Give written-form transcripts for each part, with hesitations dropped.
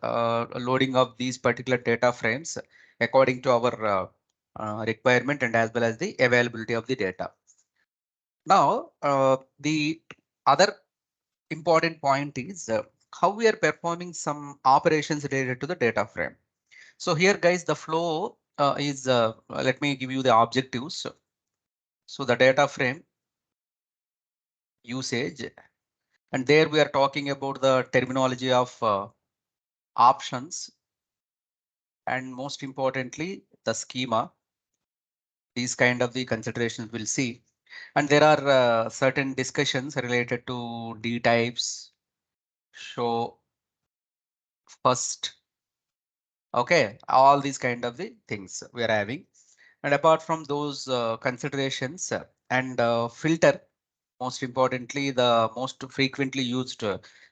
loading of these particular data frames according to our requirement and as well as the availability of the data. Now, the other important point is how we are performing some operations related to the data frame. So here, guys, the flow is let me give you the objectives. So the data frame usage, and there we are talking about the terminology of options, and most importantly, the schema. These kind of the considerations we'll see. And there are certain discussions related to D types, show, first. Okay, all these kind of the things we are having. And apart from those considerations and filter, most importantly, the most frequently used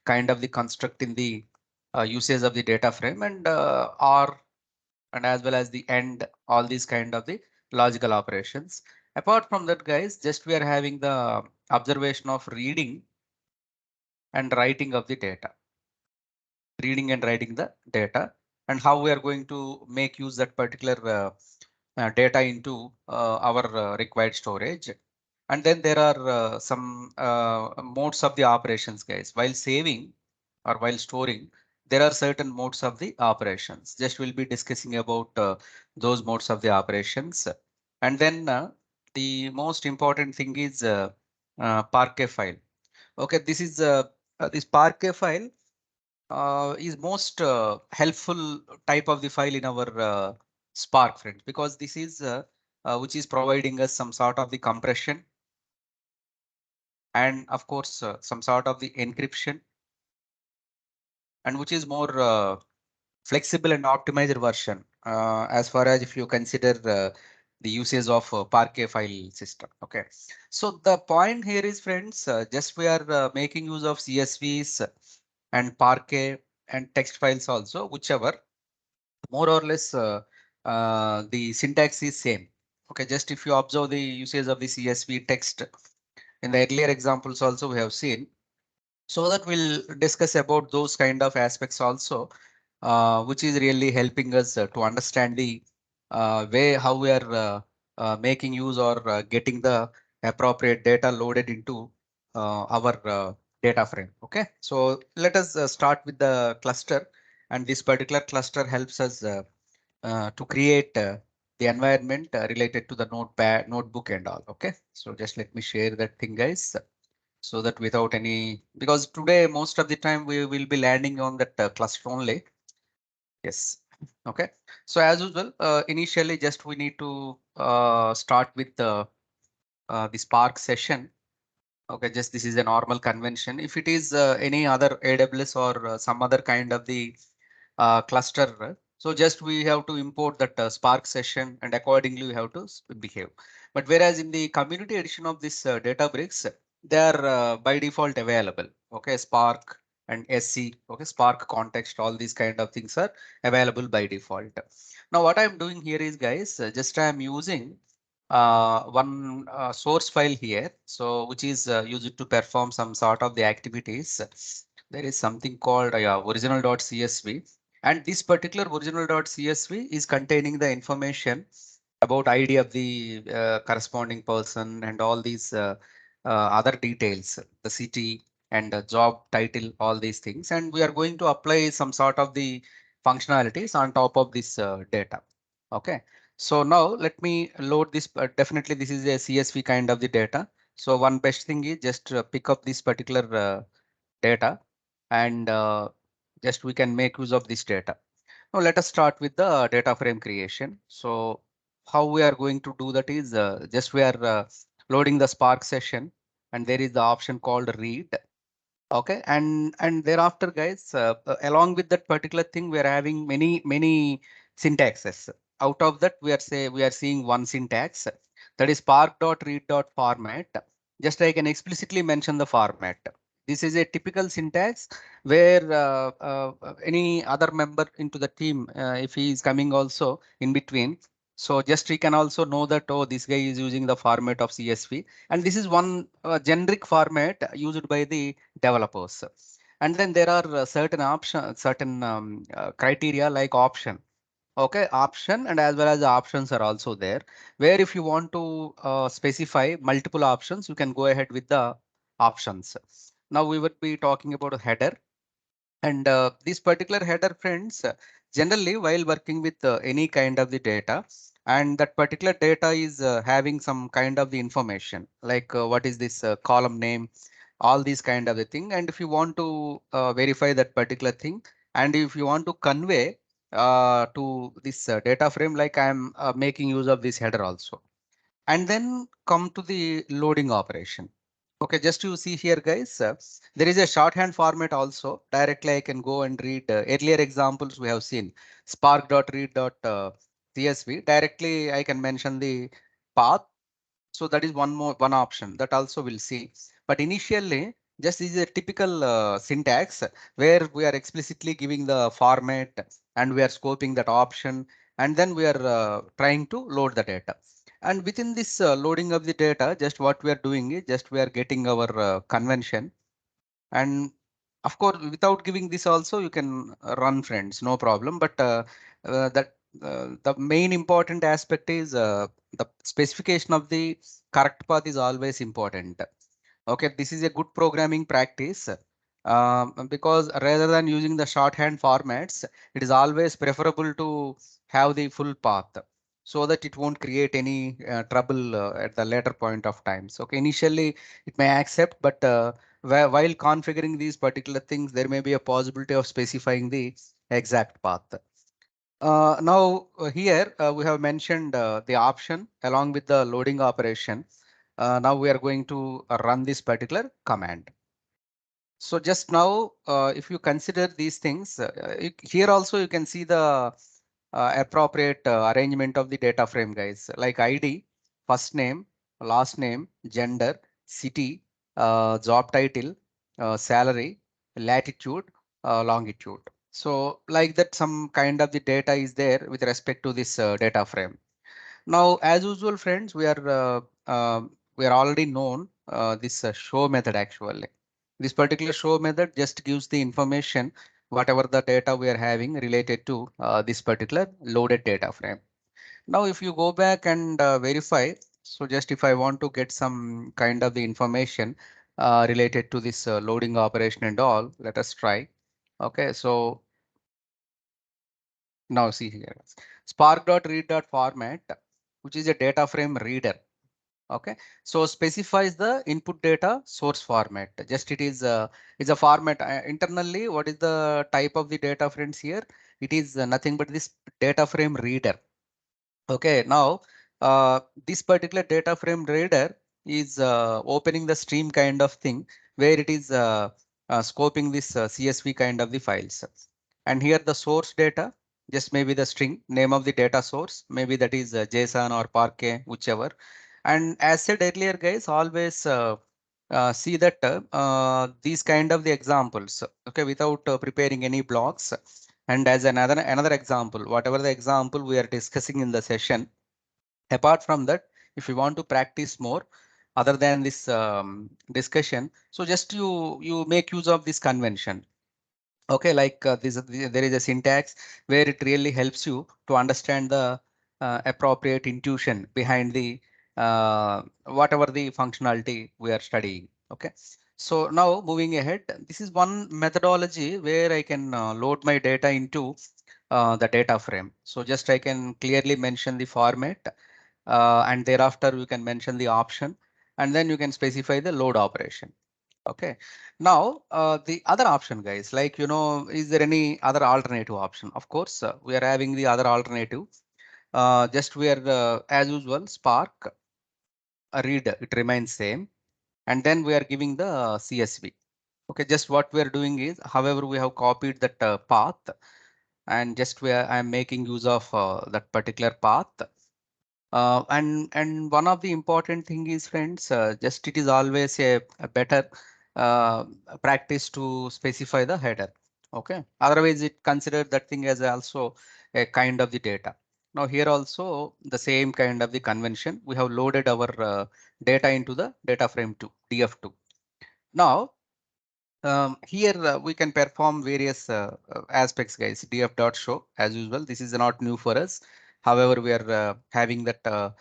kind of the construct in the usage of the data frame, and or and as well as the end, all these kind of the logical operations. Apart from that, guys, just we are having the observation of reading and writing of the data, reading and writing the data, and how we are going to make use that particular data into our required storage. And then there are some modes of the operations, guys. While saving or while storing, there are certain modes of the operations. Just we'll be discussing about those modes of the operations. And then the most important thing is Parquet file. Okay, this is this Parquet file is most helpful type of the file in our Spark, friends, because this is which is providing us some sort of the compression and of course some sort of the encryption, and which is more flexible and optimized version as far as if you consider the usage of Parquet file system. Okay, so the point here is, friends, just we are making use of CSVs and Parquet and text files also, whichever more or less the syntax is same. Okay, just if you observe the usage of the CSV text in the earlier examples also we have seen, so that we'll discuss about those kind of aspects also, which is really helping us to understand the way how we are making use or getting the appropriate data loaded into our data frame. Okay, so let us start with the cluster, and this particular cluster helps us to create the environment related to the notepad, notebook and all. Okay, so just let me share that thing, guys, so that without any, because today most of the time we will be landing on that cluster only. Yes. Okay. So as usual, initially just we need to start with the Spark session. Okay, just this is a normal convention. If it is any other AWS or some other kind of the cluster, so just we have to import that Spark session and accordingly we have to behave. But whereas in the community edition of this Databricks, they are by default available. Okay, Spark and SC, okay, Spark context, all these kind of things are available by default. Now what I'm doing here is, guys, just I'm using one source file here, so which is used to perform some sort of the activities. There is something called original.csv, and this particular original.csv is containing the information about ID of the corresponding person and all these other details, the city and the job title, all these things. And we are going to apply some sort of the functionalities on top of this data. Okay, so now let me load this. Definitely this is a CSV kind of the data. So one best thing is just pick up this particular data, and just we can make use of this data. Now let us start with the data frame creation. So how we are going to do that is just we are loading the Spark session, and there is the option called read. Okay, and thereafter, guys, along with that particular thing, we are having many syntaxes. Out of that, we are seeing one syntax, that is spark.read.format. Just I can explicitly mention the format. This is a typical syntax where any other member into the team, if he is coming also in between, so just we can also know that, oh, this guy is using the format of CSV, and this is one generic format used by the developers. And then there are certain criteria like option. Okay, option and as well as the options are also there, where if you want to specify multiple options, you can go ahead with the options. Now we would be talking about a header. And this particular header, friends, generally while working with any kind of the data, and that particular data is having some kind of the information like what is this column name, all these kind of the thing. And if you want to verify that particular thing, and if you want to convey to this data frame, like I'm making use of this header also, and then come to the loading operation. Okay, just you see here, guys, there is a shorthand format also. Directly, I can go and read earlier examples we have seen spark.read.csv. Directly, I can mention the path. So that is one option that also we'll see. But initially, just this is a typical syntax where we are explicitly giving the format and we are scoping that option, and then we are trying to load the data. And within this loading of the data, just what we are doing is just we are getting our convention. And of course, without giving this also, you can run, friends, no problem. But that the main important aspect is the specification of the correct path is always important. Okay, this is a good programming practice, because rather than using the shorthand formats, it is always preferable to have the full path so that it won't create any trouble at the later point of time. So okay, initially it may accept, but while configuring these particular things, there may be a possibility of specifying the exact path. Now here we have mentioned the option along with the loading operation. Now we are going to run this particular command. So just now, if you consider these things, here also you can see the appropriate arrangement of the data frame, guys, like ID, first name, last name, gender, city, job title, salary, latitude, longitude. So like that, some kind of the data is there with respect to this data frame. Now, as usual, friends, we are already known this show method actually. This particular show method just gives the information, whatever the data we are having related to this particular loaded data frame. Now, if you go back and verify, so just if I want to get some kind of the information related to this loading operation and all, let us try. Okay, so now see here, spark.read.format, which is a data frame reader. Okay, so specifies the input data source format. Just it is a format internally. What is the type of the data frames here? It is nothing but this data frame reader. Okay, now this particular data frame reader is opening the stream kind of thing where it is scoping this CSV kind of the files. And here the source data, just maybe the string name of the data source, maybe that is JSON or Parquet, whichever. And as said earlier, guys, always see that these kind of the examples, okay, without preparing any blocks. And as another example, whatever the example we are discussing in the session, apart from that, if you want to practice more other than this discussion, so just you make use of this convention. Okay, like there is a syntax where it really helps you to understand the appropriate intuition behind the whatever the functionality we are studying. Okay, so now moving ahead, this is one methodology where I can load my data into the data frame. So just I can clearly mention the format, and thereafter you can mention the option, and then you can specify the load operation. Okay. Now, the other option, guys, like, is there any other alternative option? Of course, we are having the other alternative. Just we are, as usual, Spark, read, it remains same. And then we are giving the CSV. Okay, just what we are doing is, however, we have copied that path, and just where I'm making use of that particular path. And one of the important thing is, friends, just it is always a better uh, practice to specify the header. Okay, otherwise it consider that thing as also a kind of the data. Now here also the same kind of the convention. We have loaded our data into the data frame 2, DF2. Now Here we can perform various aspects, guys. df.show as usual. This is not new for us. However, we are having that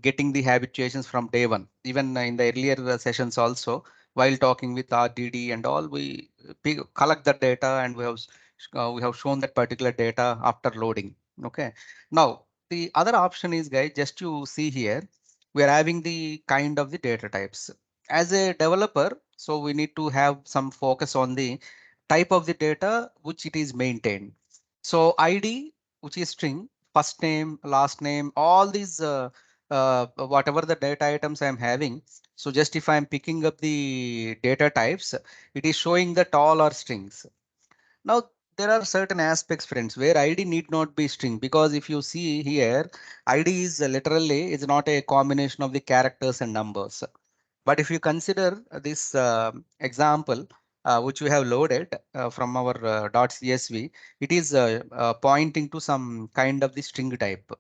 getting the habituations from day one. Even in the earlier sessions also, while talking with RDD and all, we collect the data and we have shown that particular data after loading. Okay. Now the other option is, guys, just you see here, we are having the kind of the data types as a developer. So we need to have some focus on the type of the data which it is maintained. So ID, which is string, first name, last name, all these whatever the data items I'm having. So just if I'm picking up the data types, it is showing that all are strings. Now there are certain aspects, friends, where ID need not be string, because if you see here, ID is literally is not a combination of the characters and numbers. But if you consider this example, which we have loaded from our .csv, it is pointing to some kind of the string type.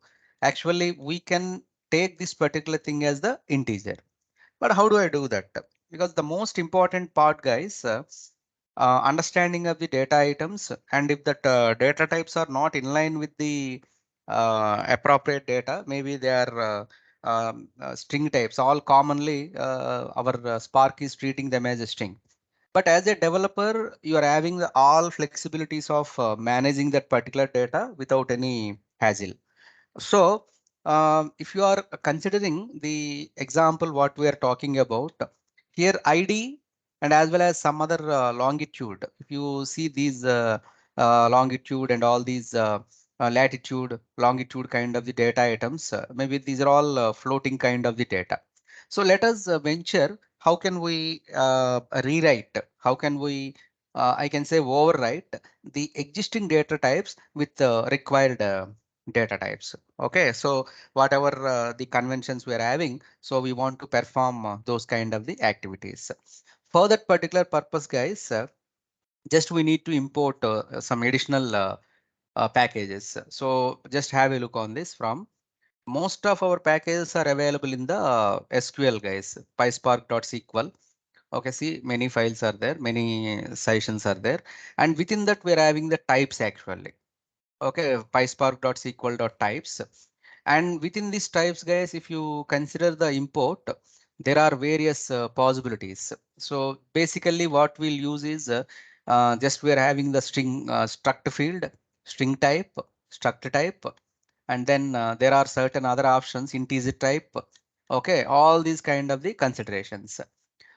Actually, we can take this particular thing as the integer. But how do I do that? Because the most important part, guys, understanding of the data items, and if that data types are not in line with the appropriate data, maybe they are string types. All commonly, our Spark is treating them as a string. But as a developer, you are having all flexibilities of managing that particular data without any hassle. So, if you are considering the example what we are talking about here, ID and as well as some other longitude. If you see these longitude and all these latitude, longitude kind of the data items, maybe these are all floating kind of the data. So let us venture. How can we rewrite? How can we, I can say, overwrite the existing data types with required data types. Okay, so whatever the conventions we are having, so we want to perform those kind of the activities. For that particular purpose, guys, just we need to import some additional packages. So just have a look on this. From most of our packages are available in the SQL, guys, Pyspark.sql. Okay, see, many files are there, many sessions are there, and within that we're having the types actually. Okay, Pyspark.sql.types. And within these types, guys, if you consider the import, there are various possibilities. So basically what we'll use is just we are having the string struct field, string type, struct type, and then there are certain other options, integer type. Okay, all these kind of the considerations.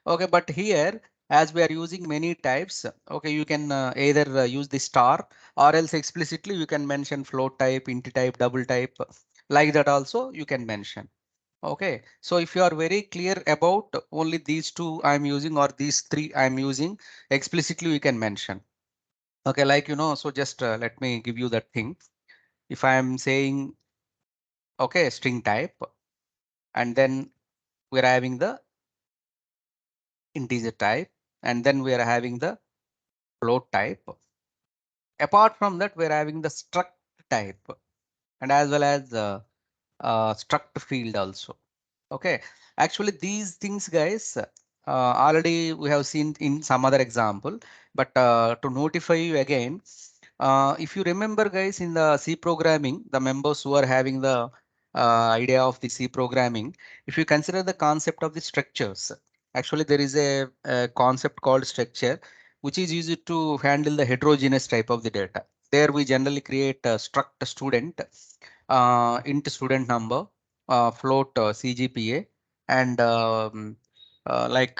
Okay, but here, as we are using many types, okay, you can either use the star, or else explicitly you can mention float type, int type, double type, like that also you can mention. Okay, so if you are very clear about only these two I'm using or these three I'm using, explicitly you can mention. Okay, like so just let me give you that thing. If I am saying, okay, string type, and then we're having the integer type, and then we are having the float type. Apart from that, we're having the struct type and as well as struct field also. Okay, actually these things, guys, already we have seen in some other example, but to notify you again, if you remember, guys, in the C programming, the members who are having the idea of the C programming, if you consider the concept of the structures, actually there is a concept called structure, which is used to handle the heterogeneous type of the data. There we generally create a struct student, int student number, float CGPA, and like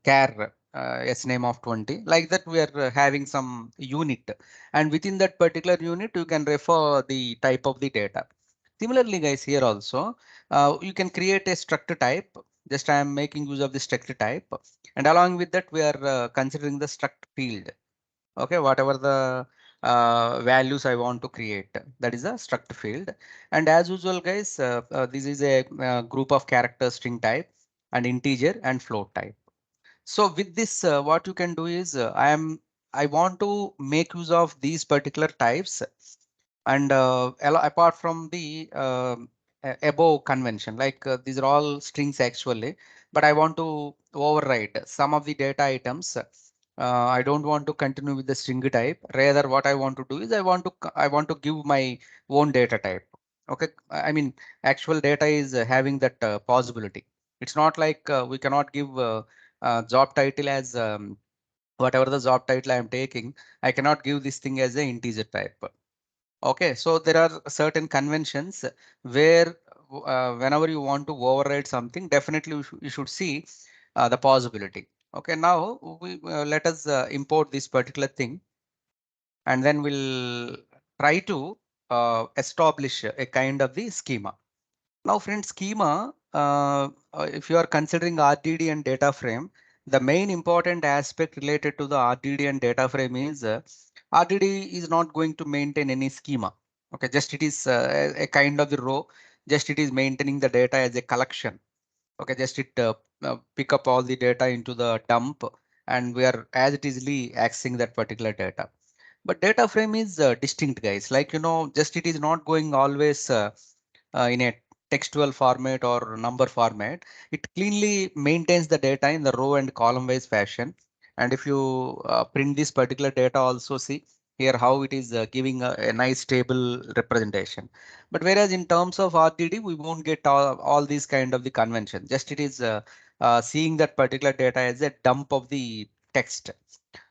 char s name of 20. Like that, we are having some unit, and within that particular unit, you can refer the type of the data. Similarly, guys, here also you can create a struct type. Just I am making use of the struct type, and along with that, we are considering the struct field. Okay, whatever the values I want to create, that is a struct field. And as usual, guys, this is a group of characters, string type, and integer and float type. So with this, what you can do is I want to make use of these particular types, and apart from the above convention, like these are all strings actually. but I want to override some of the data items. I don't want to continue with the string type. Rather, what I want to do is I want to give my own data type. Okay, I mean actual data is having that possibility. It's not like we cannot give job title as whatever the job title I am taking. I cannot give this thing as an integer type. Okay, so there are certain conventions where whenever you want to override something, definitely you should see the possibility. Okay, now let us import this particular thing, and then we'll try to establish a kind of the schema. Now, friends, schema, if you are considering RDD and data frame, the main important aspect related to the RDD and data frame is RDD is not going to maintain any schema. Okay, just it is a kind of the row, just it is maintaining the data as a collection. Okay, just it pick up all the data into the dump, and we are as it easily accessing that particular data. But data frame is distinct, guys. Like, just it is not going always in a textual format or number format. It cleanly maintains the data in the row and column wise fashion. And if you print this particular data, also see here how it is giving a nice table representation. But whereas in terms of RDD, we won't get all these kind of the convention. Just it is seeing that particular data as a dump of the text.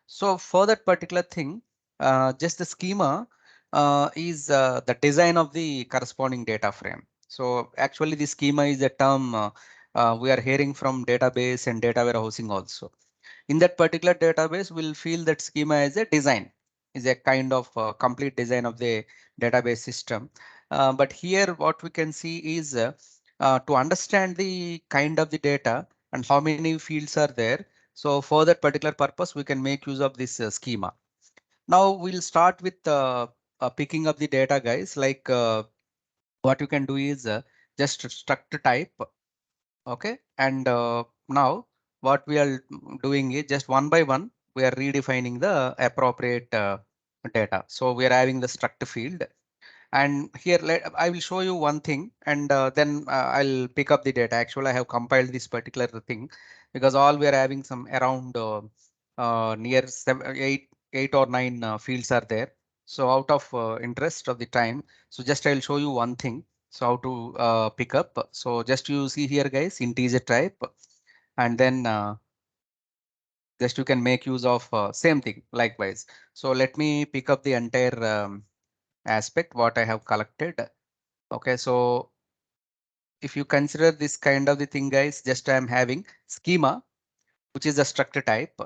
So for that particular thing, just the schema is the design of the corresponding data frame. So actually the schema is a term we are hearing from database and data warehousing also. In that particular database, we'll feel that schema as a design, is a kind of complete design of the database system. But here what we can see is to understand the kind of the data and how many fields are there. So for that particular purpose, we can make use of this schema. Now we'll start with picking up the data, guys. Like what you can do is just struct type. Okay, and now what we are doing is just one by one, we are redefining the appropriate data. So we are having the struct field. And here I will show you one thing, and then I'll pick up the data. Actually, I have compiled this particular thing because all we are having some around near eight or nine fields are there. So out of interest of the time, so just I'll show you one thing. So how to pick up. So just you see here, guys, integer type, and then just you can make use of same thing likewise. So let me pick up the entire aspect what I have collected. Okay, so if you consider this kind of the thing, guys, just I'm having schema, which is a struct type.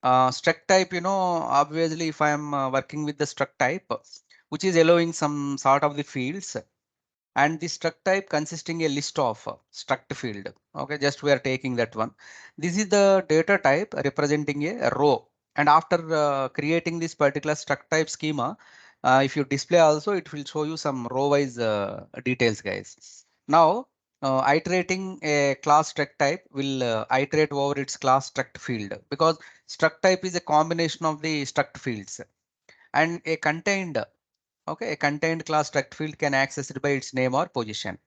Struct type, obviously if I'm working with the struct type, which is allowing some sort of the fields, and the struct type consisting a list of struct field. Okay, just we are taking that one. This is the data type representing a row. And after creating this particular struct type schema, if you display also, it will show you some row wise details, guys. Now, iterating a class struct type will iterate over its class struct field, because struct type is a combination of the struct fields, and a contained, okay, a contained class struct field can access it by its name or position.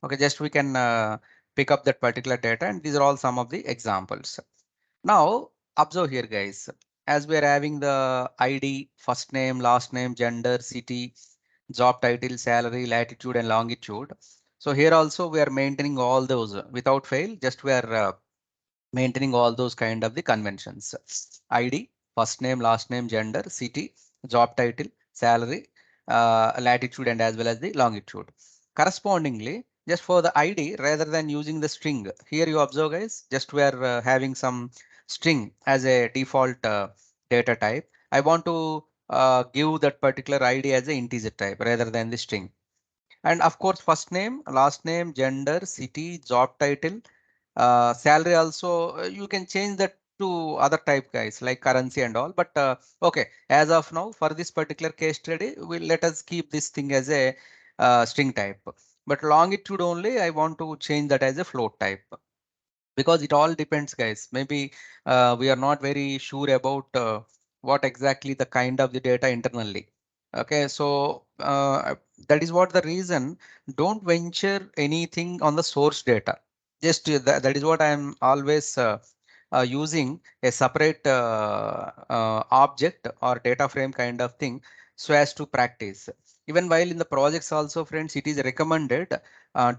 Okay, just we can pick up that particular data, and these are all some of the examples. Now observe here, guys, as we are having the ID, first name, last name, gender, city, job title, salary, latitude and longitude. So here also we are maintaining all those without fail. Just we are maintaining all those kind of the conventions. ID, first name, last name, gender, city, job title, salary, latitude, and as well as the longitude. Correspondingly, just for the ID, rather than using the string, here you observe, guys, just we are having some string as a default data type. I want to give that particular ID as an integer type rather than the string. And of course, first name, last name, gender, city, job title, salary also, you can change that to other type, guys, like currency and all. But okay, as of now, for this particular case study, we'll let us keep this thing as a string type. But longitude only, I want to change that as a float type, because it all depends, guys. Maybe we are not very sure about what exactly the kind of the data internally. Okay, so that is what the reason. Don't venture anything on the source data. Just that is what I'm always using a separate object or data frame kind of thing so as to practice. Even while in the projects also, friends, it is recommended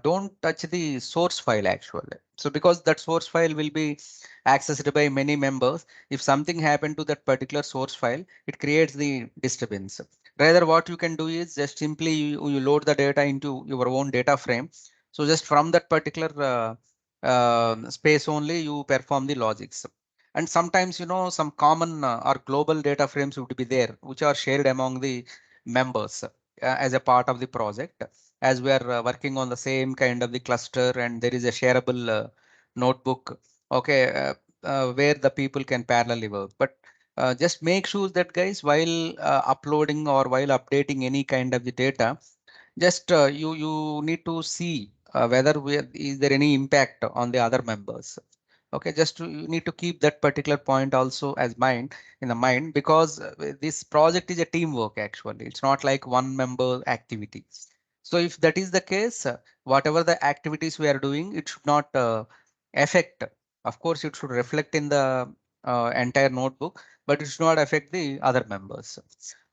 don't touch the source file actually. So because that source file will be accessed by many members, if something happened to that particular source file, it creates the disturbance. Rather, what you can do is just simply you load the data into your own data frame. So just from that particular space only you perform the logics. And sometimes, some common or global data frames would be there, which are shared among the members as a part of the project, as we are working on the same kind of the cluster and there is a shareable notebook, okay, where the people can parallelly work. But just make sure that, guys, while uploading or while updating any kind of the data, just you need to see whether is there any impact on the other members. Okay, you need to keep that particular point also as mind in the mind, because this project is a teamwork actually. It's not like one member activity. So if that is the case, whatever the activities we are doing, it should not affect. Of course, it should reflect in the entire notebook, but it should not affect the other members.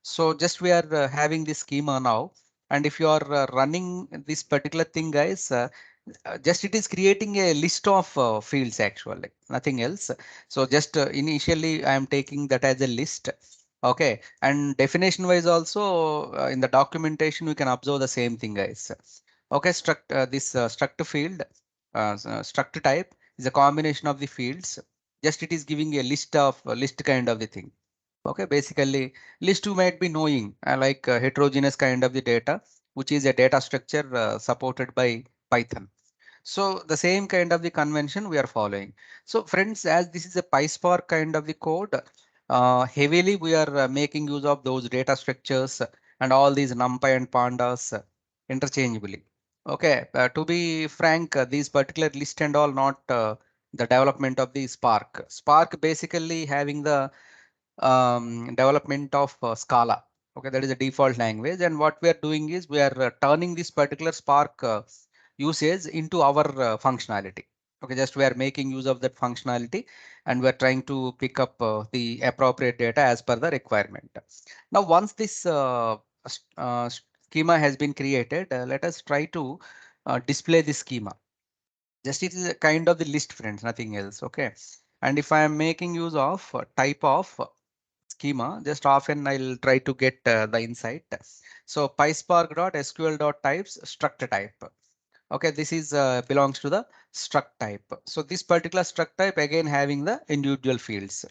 So just we are having this schema now, and if you are running this particular thing, guys, just it is creating a list of fields actually, nothing else. So just initially I am taking that as a list. Okay, and definition wise also in the documentation we can observe the same thing, guys. Okay, this struct field, struct type is a combination of the fields. Just it is giving a list kind of the thing. Okay, basically list you might be knowing like heterogeneous kind of the data, which is a data structure supported by Python. So the same kind of the convention we are following. So friends, as this is a Pyspark kind of the code, heavily we are making use of those data structures and all these NumPy and pandas interchangeably. Okay, to be frank, these particular list and all not the development of the Spark. Spark basically having the development of Scala. Okay, that is a default language. And what we are doing is we are turning this particular Spark usage into our functionality. Okay, just we are making use of that functionality and we are trying to pick up the appropriate data as per the requirement. Now, once this schema has been created, let us try to display the schema. Just it is a kind of the list, friends, nothing else. Okay. And if I am making use of type of schema, just often I'll try to get the insight. So pyspark.sql.types struct type. Okay, this is belongs to the struct type. So this particular struct type again having the individual fields,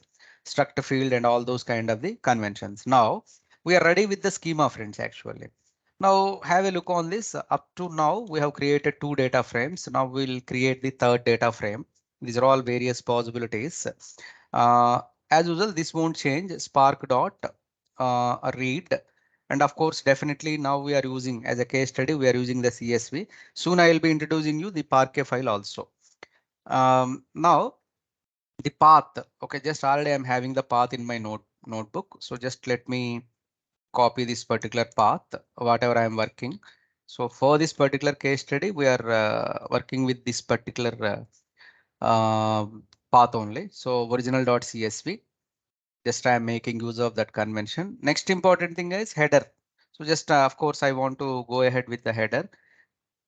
struct field and all those kind of the conventions. Now we are ready with the schema, friends, actually. Now have a look on this. Up to now we have created 2 data frames. Now we'll create the third data frame. These are all various possibilities. Uh, as usual, this won't change. Spark dot read. And of course, definitely now we are using as a case study, we are using the CSV. Soon I will be introducing you the Parquet file also. Now the path. Okay, just already I'm having the path in my notebook. So just let me copy this particular path, whatever I am working. So for this particular case study, we are working with this particular path only. So original.csv. Just I am making use of that convention. Next important thing is header. So just of course I want to go ahead with the header.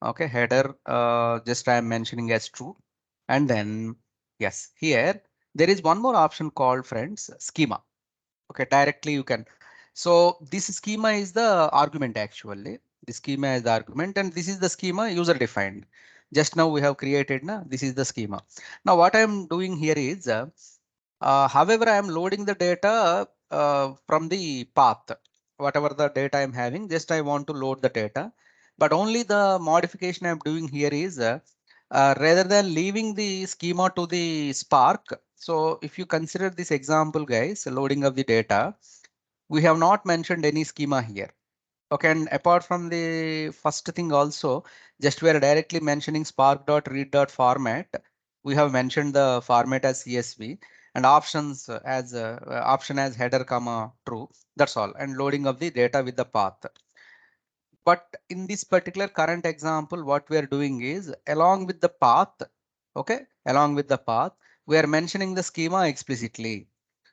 Okay, header just I am mentioning as true. And then yes, here there is one more option called, friends, schema. Okay, directly you can. So this schema is the argument actually. The schema is the argument and this is the schema user defined. Just now we have created na, this is the schema. Now what I am doing here is however, I am loading the data from the path, whatever the data I'm having, just I want to load the data. But only the modification I'm doing here is rather than leaving the schema to the Spark. So if you consider this example, guys, loading of the data, we have not mentioned any schema here. Okay, and apart from the first thing also, just we are directly mentioning spark.read.format. We have mentioned the format as CSV and options as option as header comma true. That's all, and loading of the data with the path. But in this particular current example, what we are doing is along with the path, Okay, along with the path, we are mentioning the schema explicitly.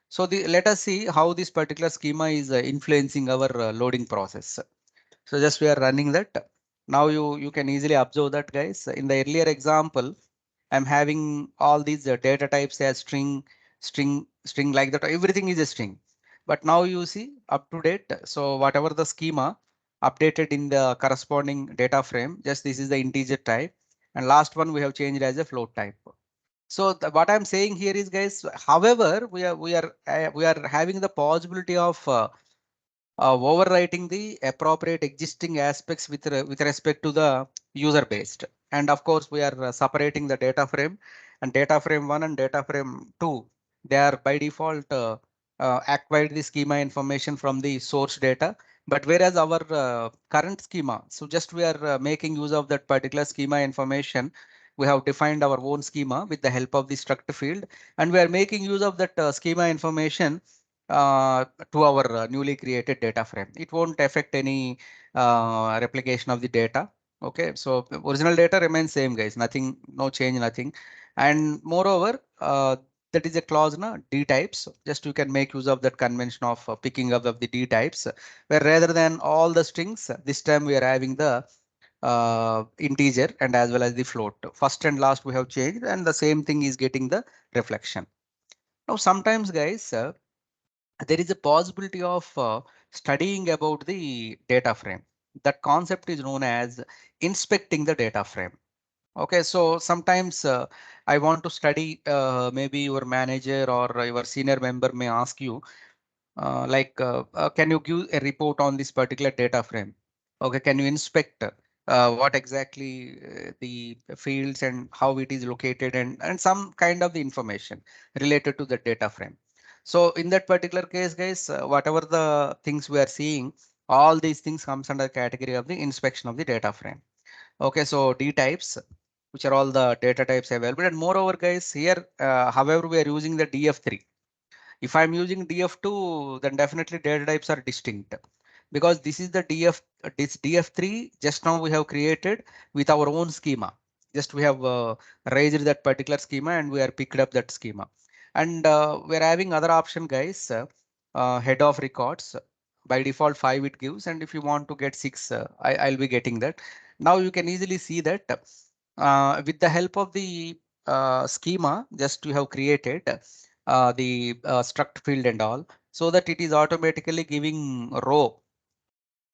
So let us see how this particular schema is influencing our loading process. So just we are running that. Now you can easily observe that, guys. In the earlier example, I'm having all these data types as string like that. Everything is a string. But now you see up to date. So whatever the schema updated in the corresponding data frame, just this is the integer type. And last one we have changed as a float type. So what I'm saying here is, guys, however, we are having the possibility of overwriting the appropriate existing aspects with respect to the user based. And of course, we are separating the data frame and data frame 1 and data frame 2. They are by default acquired the schema information from the source data. But whereas our current schema, so just we are making use of that particular schema information. We have defined our own schema with the help of the struct field, and we are making use of that schema information to our newly created data frame. It won't affect any replication of the data. Okay, so the original data remains same, guys. Nothing, no change, nothing. And moreover, that is a clause na D types. Just you can make use of that convention of picking up of the D types, where rather than all the strings, this time we are having the integer and as well as the float. First and last we have changed, and the same thing is getting the reflection. Now, sometimes, guys, there is a possibility of studying about the data frame. That concept is known as inspecting the data frame. Okay, so sometimes I want to study, maybe your manager or your senior member may ask you, can you give a report on this particular data frame? Okay, can you inspect what exactly the fields and how it is located, and some kind of the information related to the data frame. So in that particular case, guys, whatever the things we are seeing, all these things comes under category of the inspection of the data frame. Okay, so D types, which are all the data types available, and moreover, guys, here, however, we are using the DF3. If I'm using DF2, then definitely data types are distinct, because this is the this DF3 just now we have created with our own schema. Just we have raised that particular schema and we are picked up that schema. And we're having other option, guys, head of records. By default 5 it gives, and if you want to get 6, I'll be getting that. Now you can easily see that with the help of the schema just you have created struct field and all, so that it is automatically giving row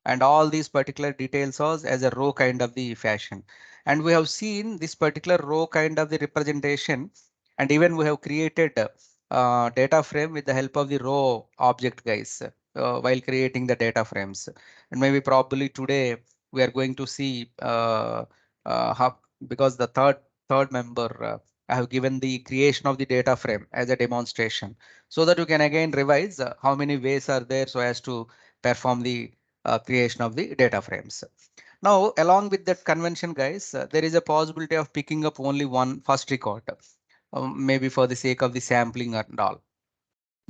and all these particular details as a row kind of the fashion. And we have seen this particular row kind of the representation, and even we have created data frame with the help of the row object, guys, while creating the data frames. And maybe probably today we are going to see how, because the third member, I have given the creation of the data frame as a demonstration, so that you can again revise how many ways are there so as to perform the creation of the data frames. Now, along with that convention, guys, there is a possibility of picking up only one first record, maybe for the sake of the sampling and all.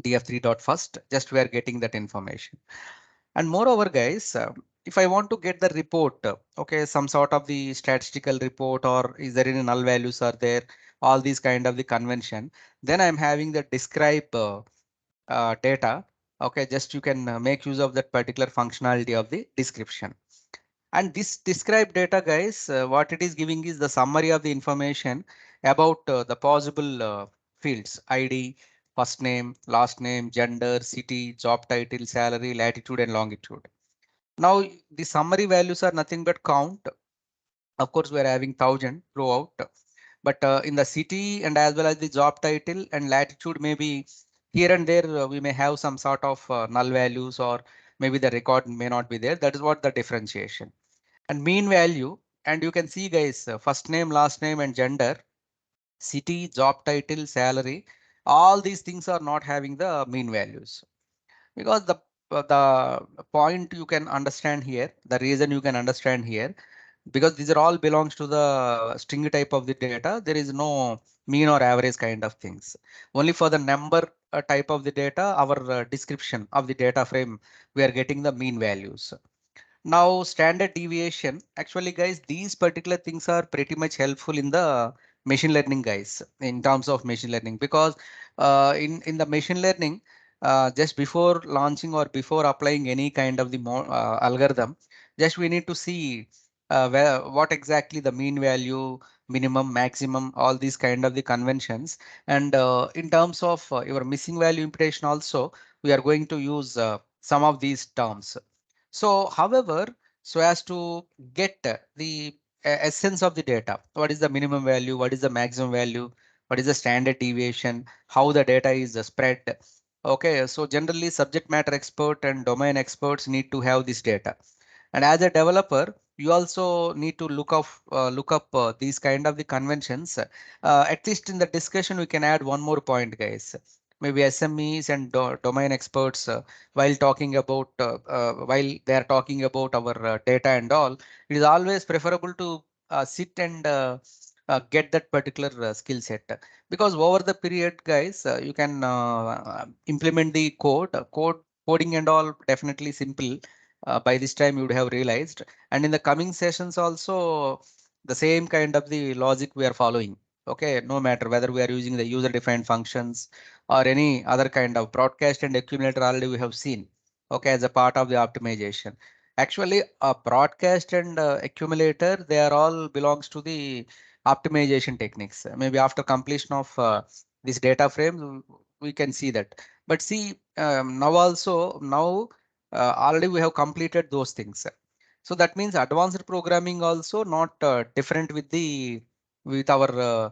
DF3 dot first, just we are getting that information. And moreover, guys, if I want to get the report, okay, some sort of the statistical report, or is there any null values are there, all these kind of the convention, then I'm having the describe data. Okay, just you can make use of that particular functionality of the description. And this describe data, guys, what it is giving is the summary of the information about the possible fields: ID, first name, last name, gender, city, job title, salary, latitude, and longitude. Now the summary values are nothing but count. Of course, we are having 1,000 throughout, but in the city and as well as the job title and latitude, maybe here and there we may have some sort of null values, or maybe the record may not be there. That is what the differentiation. And mean value, and you can see, guys, first name, last name, and gender, city, job title, salary, all these things are not having the mean values, because the point you can understand here, the reason you can understand here, because these are all belongs to the string type of the data. There is no mean or average kind of things. Only for the number type of the data, our description of the data frame, we are getting the mean values. Now, standard deviation, actually, guys, these particular things are pretty much helpful in the machine learning guys, in terms of machine learning, because in the machine learning, just before launching or before applying any kind of the algorithm, just we need to see what exactly the mean value, minimum, maximum, all these kind of the conventions. And in terms of your missing value imputation also, we are going to use some of these terms. So, however, so as to get the essence of the data, what is the minimum value, what is the maximum value, what is the standard deviation, how the data is spread. Okay, so generally subject matter expert and domain experts need to have this data. And as a developer, you also need to look up these kind of the conventions. At least in the discussion, we can add one more point, guys. Maybe SMEs and domain experts, while they are talking about our data and all, it is always preferable to sit and get that particular skill set, because over the period, guys, you can implement the coding and all definitely simple. By this time you would have realized, and in the coming sessions also the same kind of the logic we are following. Okay, no matter whether we are using the user defined functions or any other kind of broadcast and accumulator, already we have seen. Okay, as a part of the optimization. Actually, a broadcast and accumulator, they are all belongs to the optimization techniques. Maybe after completion of this data frame, we can see that. But see, now already we have completed those things. So that means advanced programming also not different with the with our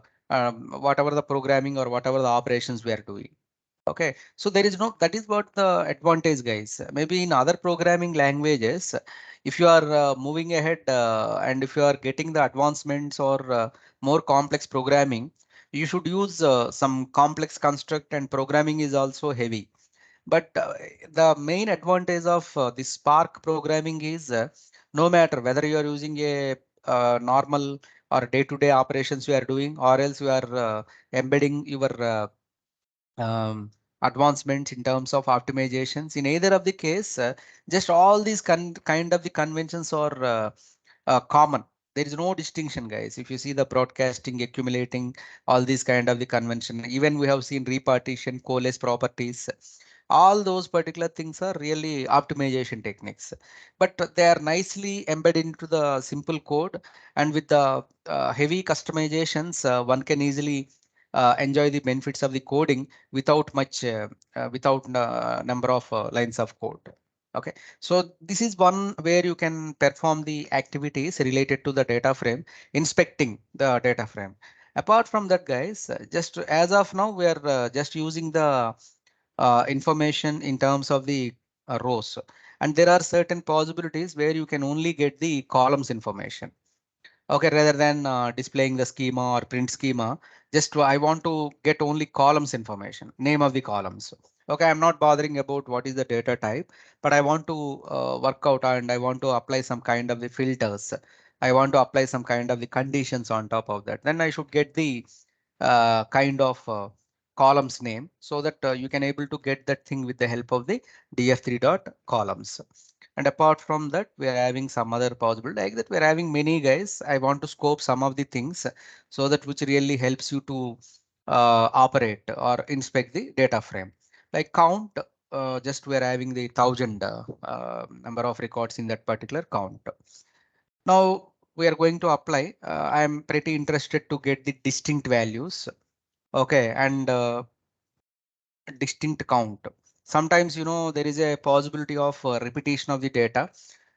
whatever the programming or whatever the operations we are doing. Okay, so there is no, that is what the advantage, guys. Maybe in other programming languages, if you are moving ahead and if you are getting the advancements or more complex programming, you should use some complex construct, and programming is also heavy. But the main advantage of the Spark programming is no matter whether you are using a normal or day-to-day operations you are doing, or else you are embedding your um, advancements in terms of optimizations. In either of the case, just all these kind of the conventions are common. There is no distinction, guys. If you see the broadcasting, accumulating, all these kind of the convention, even we have seen repartition, coalesce properties, all those particular things are really optimization techniques, but they are nicely embedded into the simple code. And with the heavy customizations, one can easily enjoy the benefits of the coding without much without number of lines of code. Okay, so this is one where you can perform the activities related to the data frame, inspecting the data frame. Apart from that, guys, just as of now, we are just using the information in terms of the rows, and there are certain possibilities where you can only get the columns information. Okay, rather than displaying the schema or print schema, just I want to get only columns information, name of the columns. Okay, I'm not bothering about what is the data type, but I want to work out and I want to apply some kind of the filters. I want to apply some kind of the conditions on top of that. Then I should get the kind of columns name, so that you can able to get that thing with the help of the df3 dot columns. And apart from that, we are having some other possible, like that we're having many, guys. I want to scope some of the things so that which really helps you to operate or inspect the data frame. Like count, just we're having the 1,000 number of records in that particular count. Now we are going to apply. I am pretty interested to get the distinct values. Okay, and distinct count. Sometimes, there is a possibility of repetition of the data.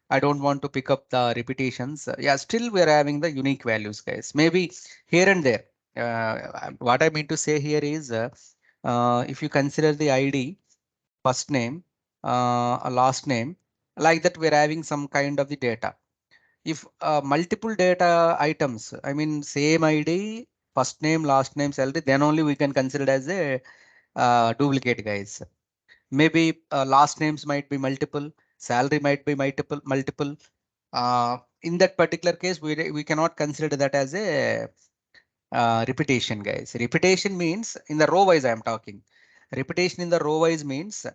I don't want to pick up the repetitions. Yeah, still we're having the unique values, guys. Maybe here and there. What I mean to say here is, if you consider the ID, first name, a last name, like that, we're having some kind of the data. If multiple data items, I mean, same ID, first name, last name, salary, then only we can consider it as a duplicate, guys. Maybe last names might be multiple, salary might be multiple. In that particular case, we cannot consider that as a repetition, guys. Repetition means in the row wise I am talking. Repetition in the row wise means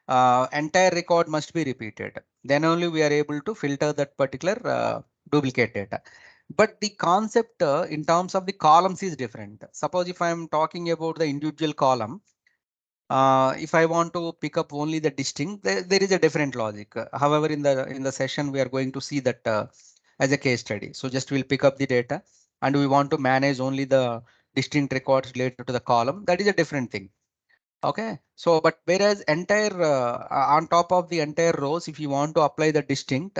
entire record must be repeated. Then only we are able to filter that particular duplicate data. But the concept in terms of the columns is different. Suppose if I'm talking about the individual column, if I want to pick up only the distinct, there is a different logic. However, in the session, we are going to see that as a case study. So just we'll pick up the data and we want to manage only the distinct records related to the column. That is a different thing. Okay, so but whereas entire on top of the entire rows, if you want to apply the distinct,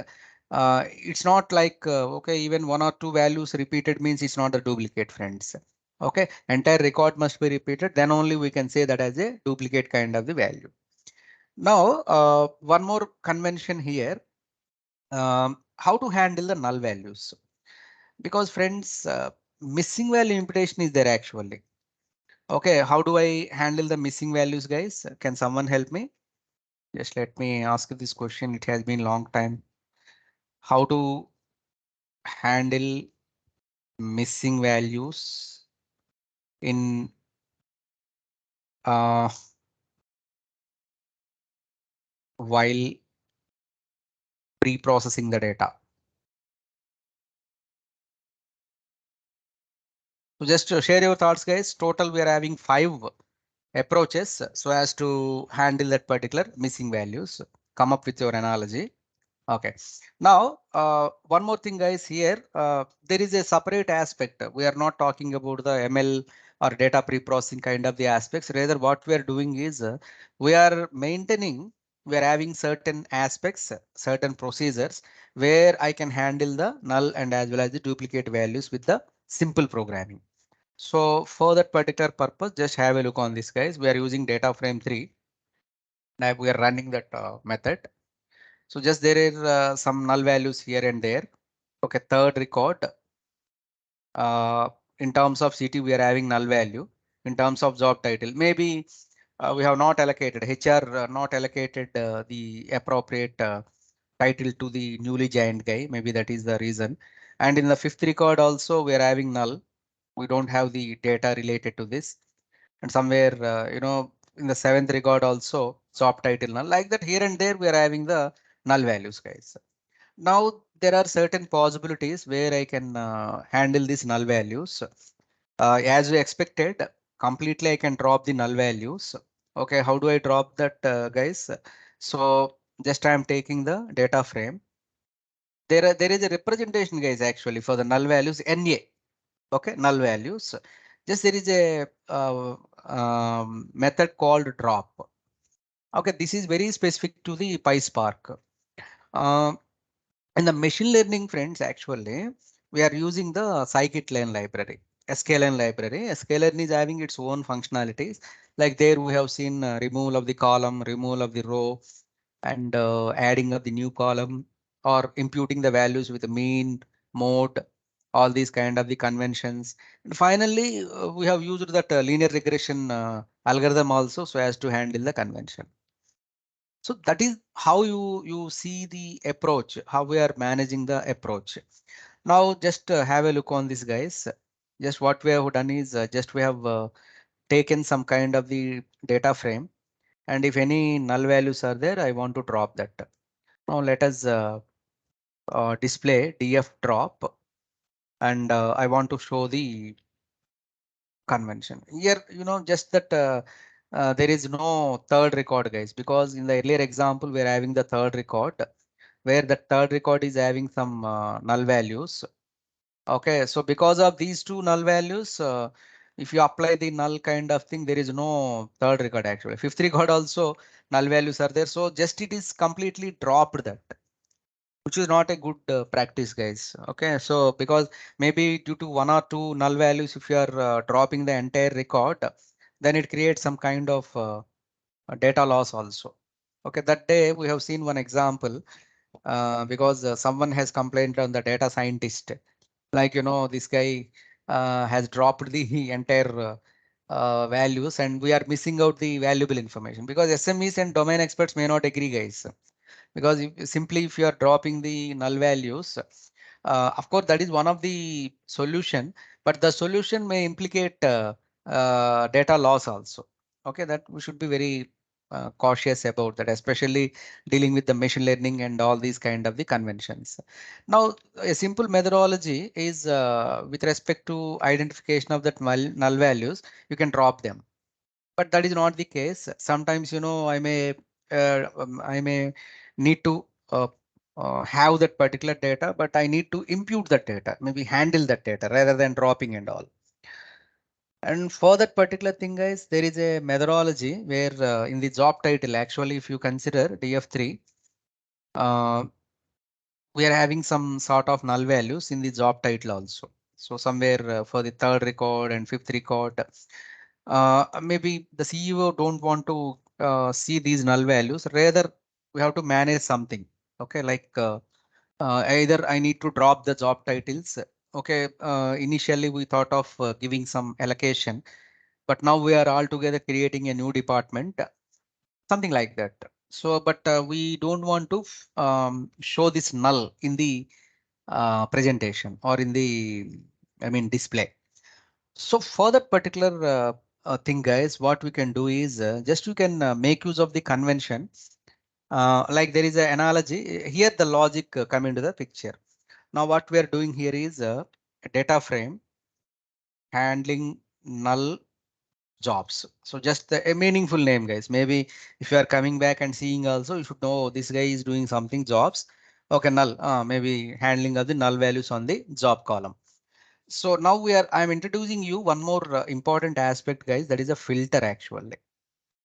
it's not like okay, even one or two values repeated means it's not a duplicate, friends. Okay, entire record must be repeated, then only we can say that as a duplicate kind of the value. Now, one more convention here, how to handle the null values, because friends, missing value imputation is there actually. Okay, how do I handle the missing values, guys? Can someone help me? Just let me ask this question. It has been long time. How to handle missing values in while pre-processing the data. So just to share your thoughts, guys. Total, we are having 5 approaches so as to handle that particular missing values. Come up with your analogy. Okay. Now, one more thing, guys, here, there is a separate aspect. We are not talking about the ML or data pre-processing kind of the aspects. Rather, what we are doing is we are maintaining, we are having certain aspects, certain procedures where I can handle the null and as well as the duplicate values with the simple programming. So for that particular purpose, just have a look on this, guys. We are using DataFrame 3. Now we are running that method. So just there is some null values here and there. Okay, third record. In terms of CT, we are having null value. In terms of job title, maybe we have not allocated HR, not allocated the appropriate title to the newly joined guy. Maybe that is the reason. And in the fifth record also, we are having null. We don't have the data related to this. And somewhere, in the seventh record also, job title null. Like that, here and there, we are having the null values, guys. Now there are certain possibilities where I can handle these null values. As we expected, completely I can drop the null values. Okay, how do I drop that, guys? So just I am taking the data frame. There is a representation, guys, actually for the null values NA. Okay, null values. Just there is a method called drop. Okay, this is very specific to the Pyspark. Um, In the machine learning, friends, actually, we are using the scikit-learn library, sklearn library. Sklearn is having its own functionalities. Like there we have seen removal of the column, removal of the row, and adding of the new column or imputing the values with the mean, mode, all these kind of the conventions. And finally, we have used that linear regression algorithm also so as to handle the convention. So that is how you see the approach, how we are managing the approach. Now just have a look on this, guys. Just what we have done is just we have taken some kind of the data frame, and if any null values are there, I want to drop that. Now let us display df drop, and I want to show the convention here. Just that there is no third record, guys, because in the earlier example we're having the third record where the third record is having some null values. Okay, so because of these two null values, if you apply the null kind of thing, there is no third record actually. Fifth record also null values are there. So just it is completely dropped that, which is not a good practice, guys. Okay, so because maybe due to one or two null values, if you are dropping the entire record, then it creates some kind of data loss also. Okay, that day we have seen one example because someone has complained on the data scientist, like this guy has dropped the entire values and we are missing out the valuable information, because SMEs and domain experts may not agree, guys, because if you are dropping the null values, of course that is one of the solution, but the solution may implicate data loss also. Okay, that we should be very cautious about that, especially dealing with the machine learning and all these kind of the conventions. Now, a simple methodology is with respect to identification of that null values, you can drop them. But that is not the case. Sometimes, I may need to have that particular data, but I need to impute that data, maybe handle that data rather than dropping and all. And for that particular thing, guys, there is a methodology where in the job title, actually, if you consider DF3, we are having some sort of null values in the job title also. So somewhere for the third record and fifth record, maybe the CEO don't want to see these null values. Rather, we have to manage something. Okay, like either I need to drop the job titles. Okay, initially we thought of giving some allocation, but now we are all together creating a new department, something like that. So, but we don't want to show this null in the presentation or in the, display. So for that particular thing, guys, what we can do is just you can make use of the convention. Like there is an analogy here, the logic come into the picture. Now what we are doing here is a data frame handling null jobs. So just a meaningful name, guys. Maybe if you are coming back and seeing also, you should know, "Oh, this guy is doing something jobs." Okay, null, maybe handling of the null values on the job column. So now I'm introducing you one more important aspect, guys. That is a filter actually.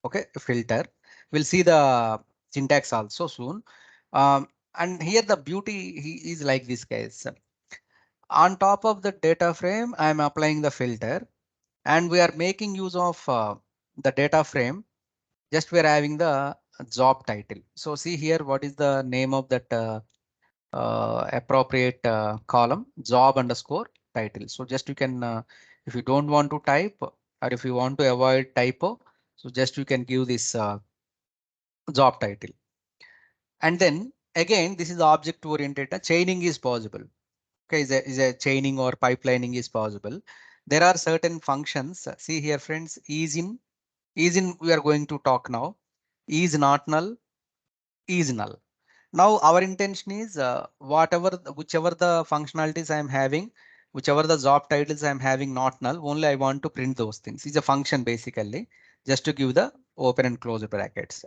Okay, a filter. We'll see the syntax also soon. And here the beauty is like this, guys. On top of the data frame, I'm applying the filter and we are making use of the data frame. Just we're having the job title. So see here, what is the name of that appropriate column? Job underscore title. So just you can, if you don't want to type or if you want to avoid typo, so just you can give this job title. And then again, this is object oriented. Chaining is possible. Okay, is a chaining or pipelining is possible. There are certain functions. See here, friends, is in we are going to talk now. Is not null, is null. Now our intention is whichever the functionalities I am having, whichever the job titles I am having not null, only I want to print those things. It's a function basically, just to give the open and close brackets.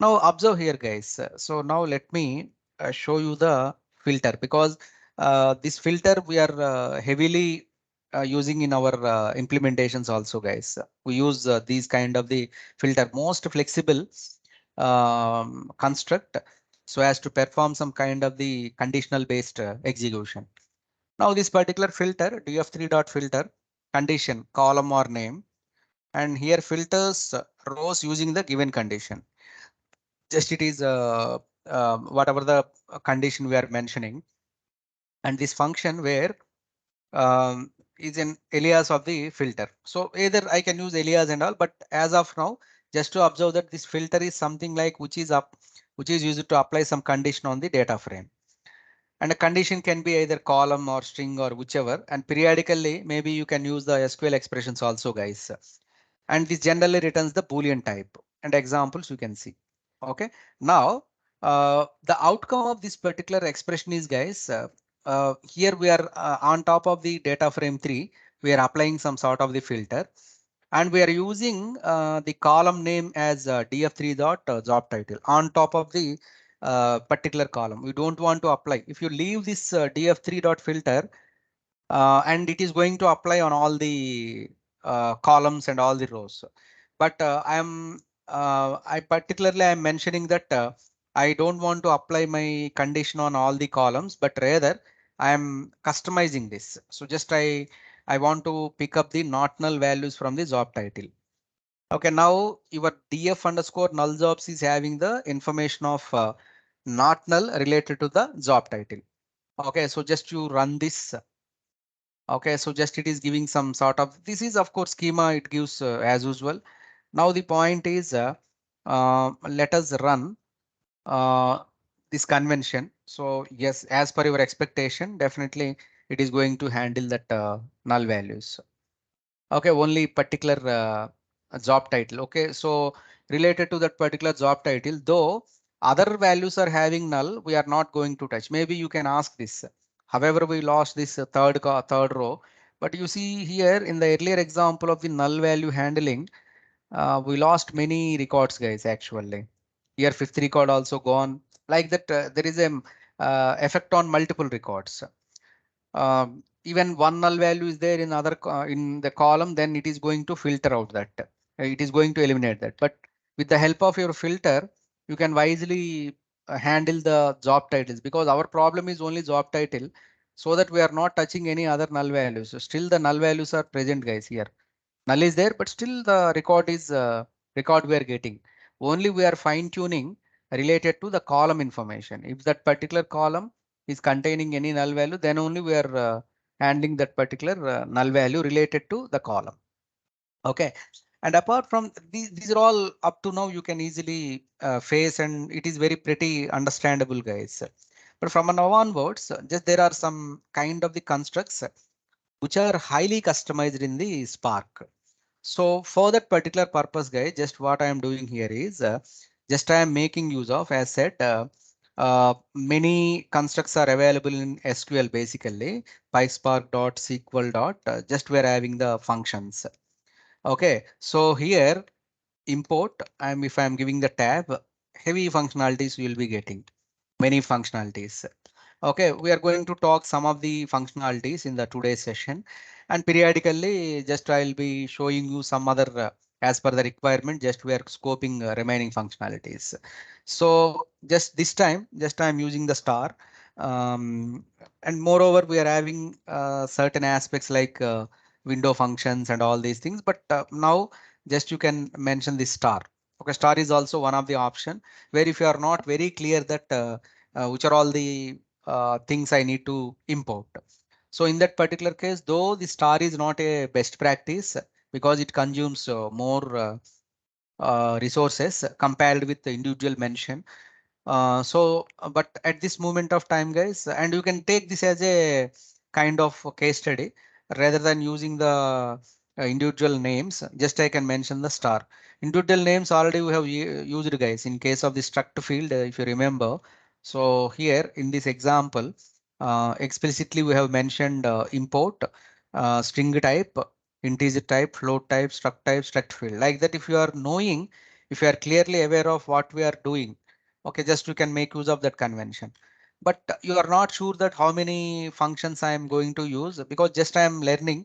Now observe here, guys. So now let me show you the filter, because this filter we are heavily using in our implementations also, guys. We use these kind of the filter, most flexible construct, so as to perform some kind of the conditional based execution. Now this particular filter, df3 dot filter condition column or name, and here filters rows using the given condition. Just it is whatever the condition we are mentioning, and this function where is an alias of the filter. So either I can use alias and all, but as of now, just to observe that this filter is something like which is used to apply some condition on the data frame. And a condition can be either column or string or whichever. And periodically, maybe you can use the SQL expressions also, guys. And this generally returns the Boolean type, and examples you can see. Okay, now the outcome of this particular expression is, guys, here we are on top of the data frame 3, we are applying some sort of the filter, and we are using the column name as df3 dot job title on top of the particular column. We don't want to apply. If you leave this df3 dot filter, and it is going to apply on all the columns and all the rows. But I particularly I'm mentioning that I don't want to apply my condition on all the columns, but rather I am customizing this. So just I want to pick up the not null values from the job title. Okay, now your df underscore null jobs is having the information of not null related to the job title. Okay, so just you run this. Okay, so just it is giving some sort of, this is of course schema it gives as usual. Now the point is let us run this convention. So yes, as per your expectation, definitely it is going to handle that null values. Okay, only particular job title. Okay, so related to that particular job title, though other values are having null, we are not going to touch. Maybe you can ask this. However, we lost this third row, but you see here in the earlier example of the null value handling, we lost many records, guys. Actually, here fifth record also gone. Like that, there is a effect on multiple records. Even one null value is there in in the column, then it is going to filter out that. It is going to eliminate that. But with the help of your filter, you can wisely handle the job titles, because our problem is only job title, so that we are not touching any other null values. So still the null values are present, guys. Here null is there, but still the record we are getting. Only we are fine tuning related to the column information. If that particular column is containing any null value, then only we are handling that particular null value related to the column. Okay. And apart from these are all up to now you can easily face, and it is very pretty understandable, guys. But from now onwards, just there are some kind of the constructs which are highly customized in the Spark. So for that particular purpose, guys, just what I am doing here is just I am making use of, as said, many constructs are available in SQL basically. Pyspark dot SQL dot just we're having the functions. Okay, so here import, if I'm giving the tab, heavy functionalities you will be getting, many functionalities. Okay, we are going to talk some of the functionalities in the today's session, and periodically just I'll be showing you some other as per the requirement, just we are scoping remaining functionalities. So just this time, just I'm using the star. And moreover, we are having certain aspects like window functions and all these things. But now just you can mention the star. Okay, star is also one of the option where if you are not very clear that which are all the things I need to import. So in that particular case, though the star is not a best practice because it consumes more resources compared with the individual mention. But at this moment of time, guys, and you can take this as a kind of a case study rather than using the individual names. Just I can mention the star. Individual names already we have used, guys, in case of the struct field, if you remember. So here in this example, explicitly we have mentioned import string type, integer type, float type, struct field. Like that, if you are knowing, if you are clearly aware of what we are doing, okay, just you can make use of that convention. But you are not sure that how many functions I am going to use, because just I am learning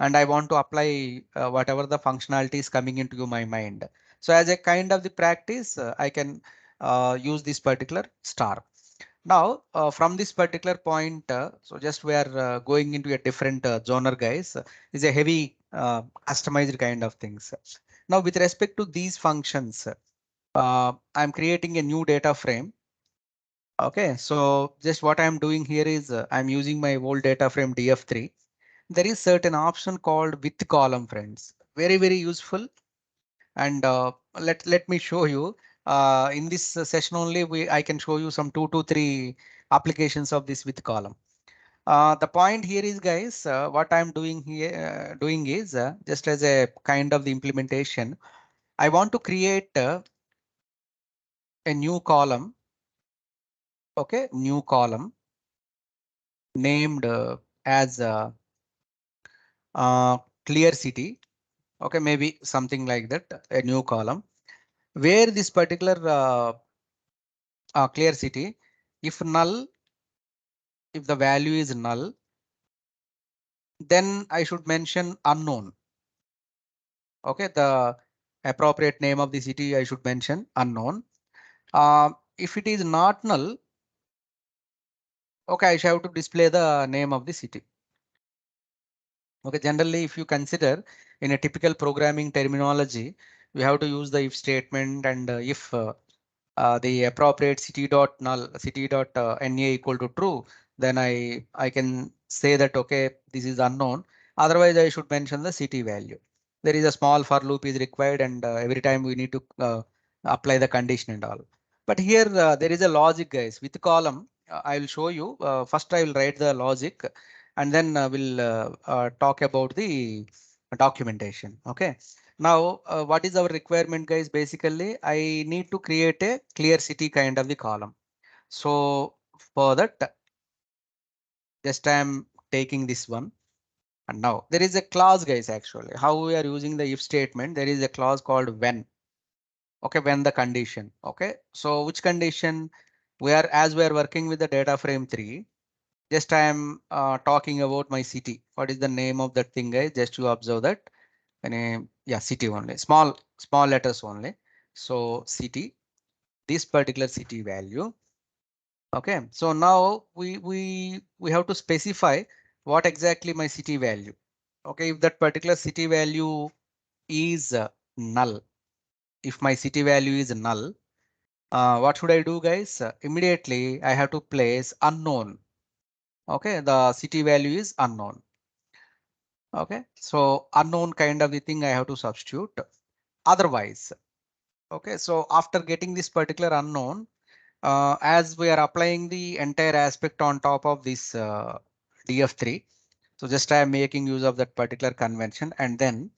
and I want to apply whatever the functionality is coming into my mind. So as a kind of the practice, I can use this particular star. Now, from this particular point, so just we are going into a different genre, guys. Is a heavy customized kind of things. Now, with respect to these functions, I'm creating a new data frame. Okay, so just what I'm doing here is I'm using my old data frame DF3. There is certain option called with column, friends. Very, very useful. And let me show you. In this session only, I can show you some 2 to 3 applications of this with column. The point here is, guys, what I'm doing here doing is just as a kind of the implementation. I want to create a new column. Okay, new column named as uh, clear city. Okay, maybe something like that, a new column where this particular clear city, if null, if the value is null, then I should mention unknown. Okay, the appropriate name of the city I should mention unknown. If it is not null, okay, I shall have to display the name of the city. Okay, generally, if you consider in a typical programming terminology, we have to use the if statement, and if the appropriate city dot null city dot na equal to true, then I can say that okay, this is unknown. Otherwise, I should mention the city value. There is a small for loop is required, and every time we need to apply the condition and all. But here there is a logic, guys, with column. I will show you. First, I will write the logic, and then we'll talk about the documentation. Okay. Now, what is our requirement, guys? Basically, I need to create a clear city kind of the column. So for that, just I'm taking this one. And now there is a clause, guys, actually how we are using the if statement. There is a clause called when. OK, when the condition. OK, so which condition we are, as we are working with the data frame 3. Just I am talking about my city. What is the name of that thing, guys? Just to observe that. And yeah, city only, small letters only. So city, this particular city value. OK, so now we have to specify what exactly my city value. OK, if that particular city value is null, if my city value is null, what should I do, guys? Immediately I have to place unknown. OK, the city value is unknown. OK, so unknown kind of the thing I have to substitute. Otherwise, OK, so after getting this particular unknown, as we are applying the entire aspect on top of this DF3. So just I am making use of that particular convention, and then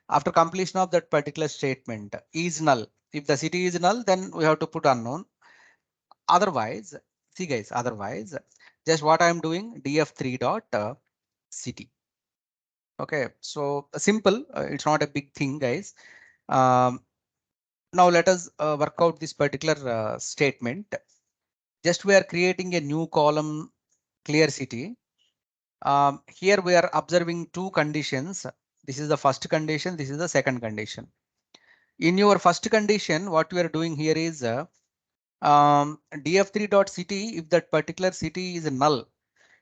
after completion of that particular statement is null. If the city is null, then we have to put unknown. Otherwise, see guys, otherwise just what I am doing df3 dot city. OK, so simple. It's not a big thing, guys. Now let us work out this particular statement. Just we are creating a new column clear city. Here we are observing two conditions. This is the first condition. This is the second condition. In your first condition, what we are doing here is df3.city. If that particular city is null,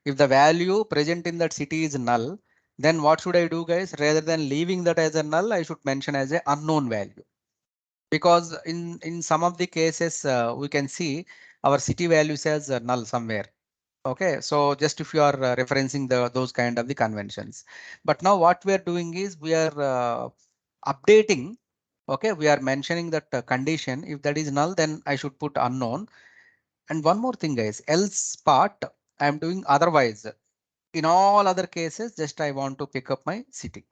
if the value present in that city is null, then what should I do, guys? Rather than leaving that as a null, I should mention as a unknown value. Because in some of the cases, we can see our city values as null somewhere. OK, so just if you are referencing those kind of the conventions. But now what we are doing is we are updating. OK, we are mentioning that condition. If that is null, then I should put unknown. And one more thing, guys, else part I am doing otherwise. In all other cases, just I want to pick up my city.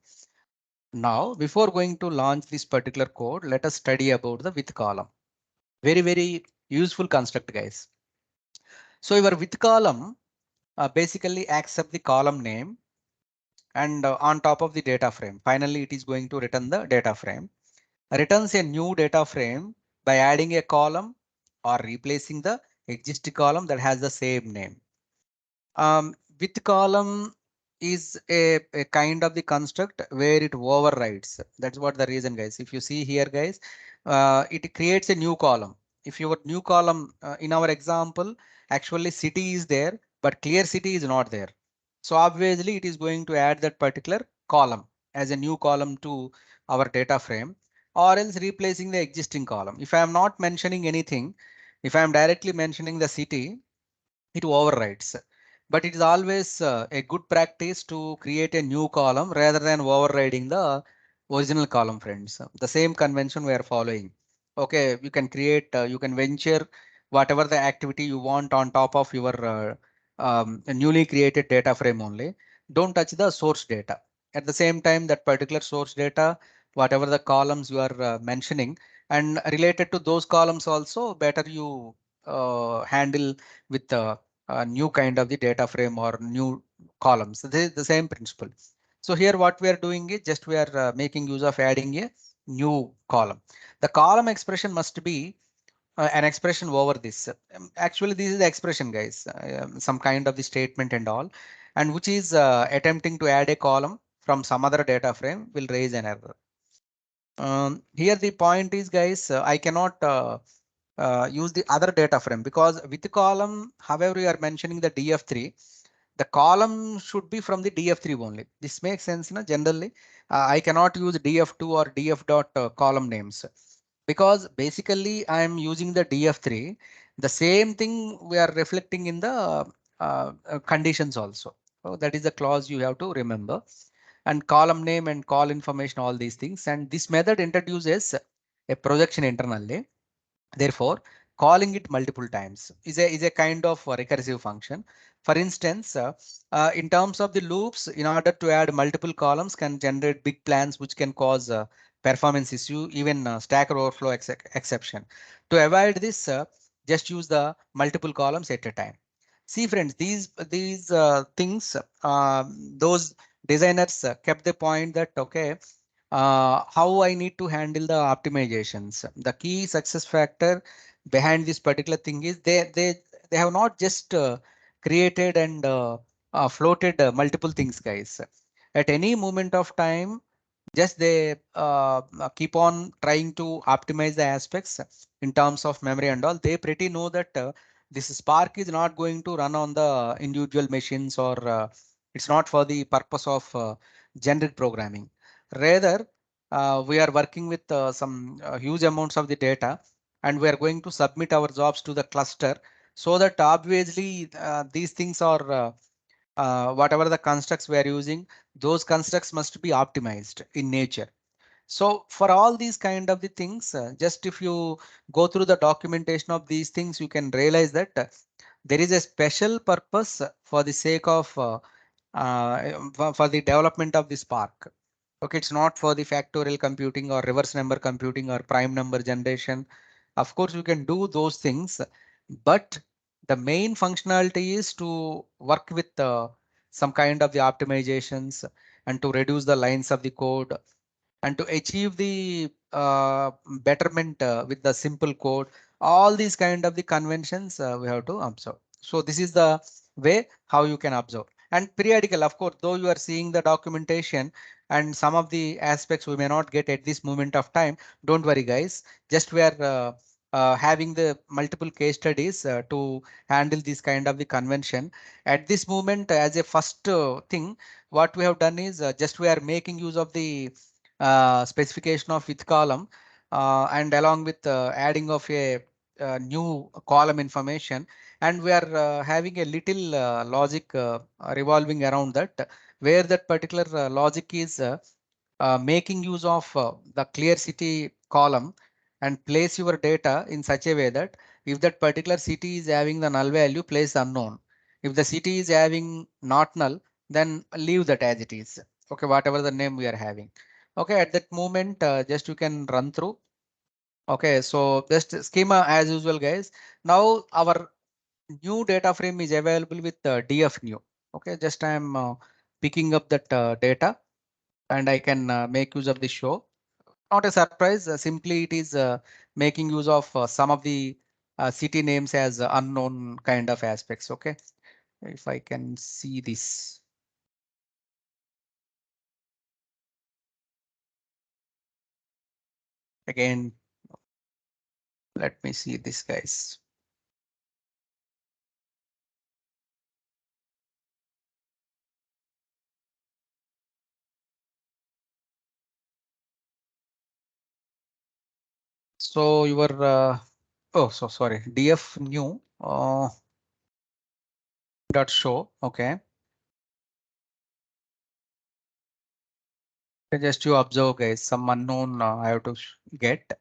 Now, before going to launch this particular code, let us study about the with column. Very useful construct, guys. So your with column basically accept the column name and on top of the data frame. Finally, it is going to return the data frame. Returns a new data frame by adding a column or replacing the existing column that has the same name. With column is a kind of the construct where it overrides. That's what the reason, guys. If you see here, guys, it creates a new column. If your new column in our example, actually city is there, but clear city is not there. So obviously it is going to add that particular column as a new column to our data frame, or else replacing the existing column. If I am not mentioning anything, if I am directly mentioning the city, it overrides. But it is always a good practice to create a new column rather than overriding the original column, friends. The same convention we are following. OK, you can create, you can venture whatever the activity you want on top of your newly created data frame only. Don't touch the source data. At the same time, that particular source data, whatever the columns you are mentioning, and related to those columns also, better you handle with a new kind of the data frame or new columns. This is the same principle. So here what we are doing is just we are making use of adding a new column. The column expression must be an expression over this. Actually, this is the expression, guys, some kind of the statement and all, and which is attempting to add a column from some other data frame will raise an error. Here the point is, guys, I cannot use the other data frame because with the column, however, you are mentioning the DF3, the column should be from the DF3 only. This makes sense, generally. I cannot use DF2 or DF dot column names because basically I am using the DF3. The same thing we are reflecting in the conditions also. So that is the clause you have to remember. And column name and call information, all these things. And this method introduces a projection internally. Therefore, calling it multiple times is a kind of recursive function. For instance, in terms of the loops, in order to add multiple columns can generate big plans which can cause performance issue, even Stack Overflow exception. To avoid this, just use the multiple columns at a time. See friends, these things, those designers kept the point that okay, how I need to handle the optimizations. The key success factor behind this particular thing is they have not just created and floated multiple things, guys. At any moment of time, just they keep on trying to optimize the aspects in terms of memory and all. They pretty know that this Spark is not going to run on the individual machines, or it's not for the purpose of generic programming. Rather, we are working with some huge amounts of the data, and we are going to submit our jobs to the cluster, so that obviously these things are whatever the constructs we are using, those constructs must be optimized in nature. So for all these kind of the things, just if you go through the documentation of these things, you can realize that there is a special purpose for the sake of for the development of the Spark. Okay, it's not for the factorial computing or reverse number computing or prime number generation. Of course, you can do those things, but the main functionality is to work with some kind of the optimizations and to reduce the lines of the code and to achieve the betterment with the simple code. All these kind of the conventions we have to observe. So this is the way how you can observe. And periodical, of course, though you are seeing the documentation and some of the aspects we may not get at this moment of time, don't worry guys, just we are having the multiple case studies to handle this kind of the convention. At this moment, as a first thing, what we have done is just we are making use of the specification of with column, and along with adding of a new column information, and we are having a little logic revolving around that, where that particular logic is making use of the clear city column and place your data in such a way that if that particular city is having the null value, place unknown. If the city is having not null, then leave that as it is. Okay, whatever the name we are having. Okay, at that moment, just you can run through. Okay, so just schema as usual, guys. Now our new data frame is available with df new. Okay, just I am picking up that data, and I can make use of the show. Not a surprise, simply it is making use of some of the city names as unknown kind of aspects. Okay, if I can see this again, let me see this, guys. So your oh, so sorry, df new dot show. Okay, just you observe, guys, some unknown I have to get.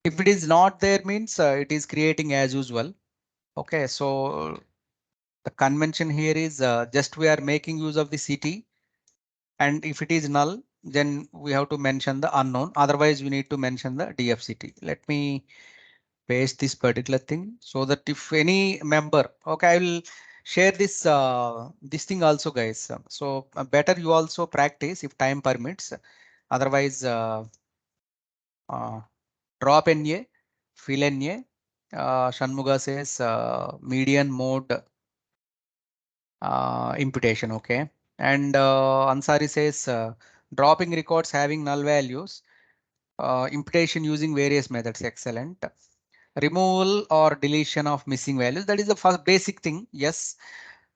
If it is not there, means it is creating as usual. Okay, so the convention here is just we are making use of the city, and if it is null, then we have to mention the unknown. Otherwise, we need to mention the dfct. Let me paste this particular thing so that if any member, okay, I will share this this thing also, guys. So better you also practice if time permits. Otherwise, uh, drop NA, fill NA. Shanmuga says median mode imputation. Okay, and Ansari says dropping records having null values. Imputation using various methods. Excellent. Removal or deletion of missing values. That is the first basic thing. Yes.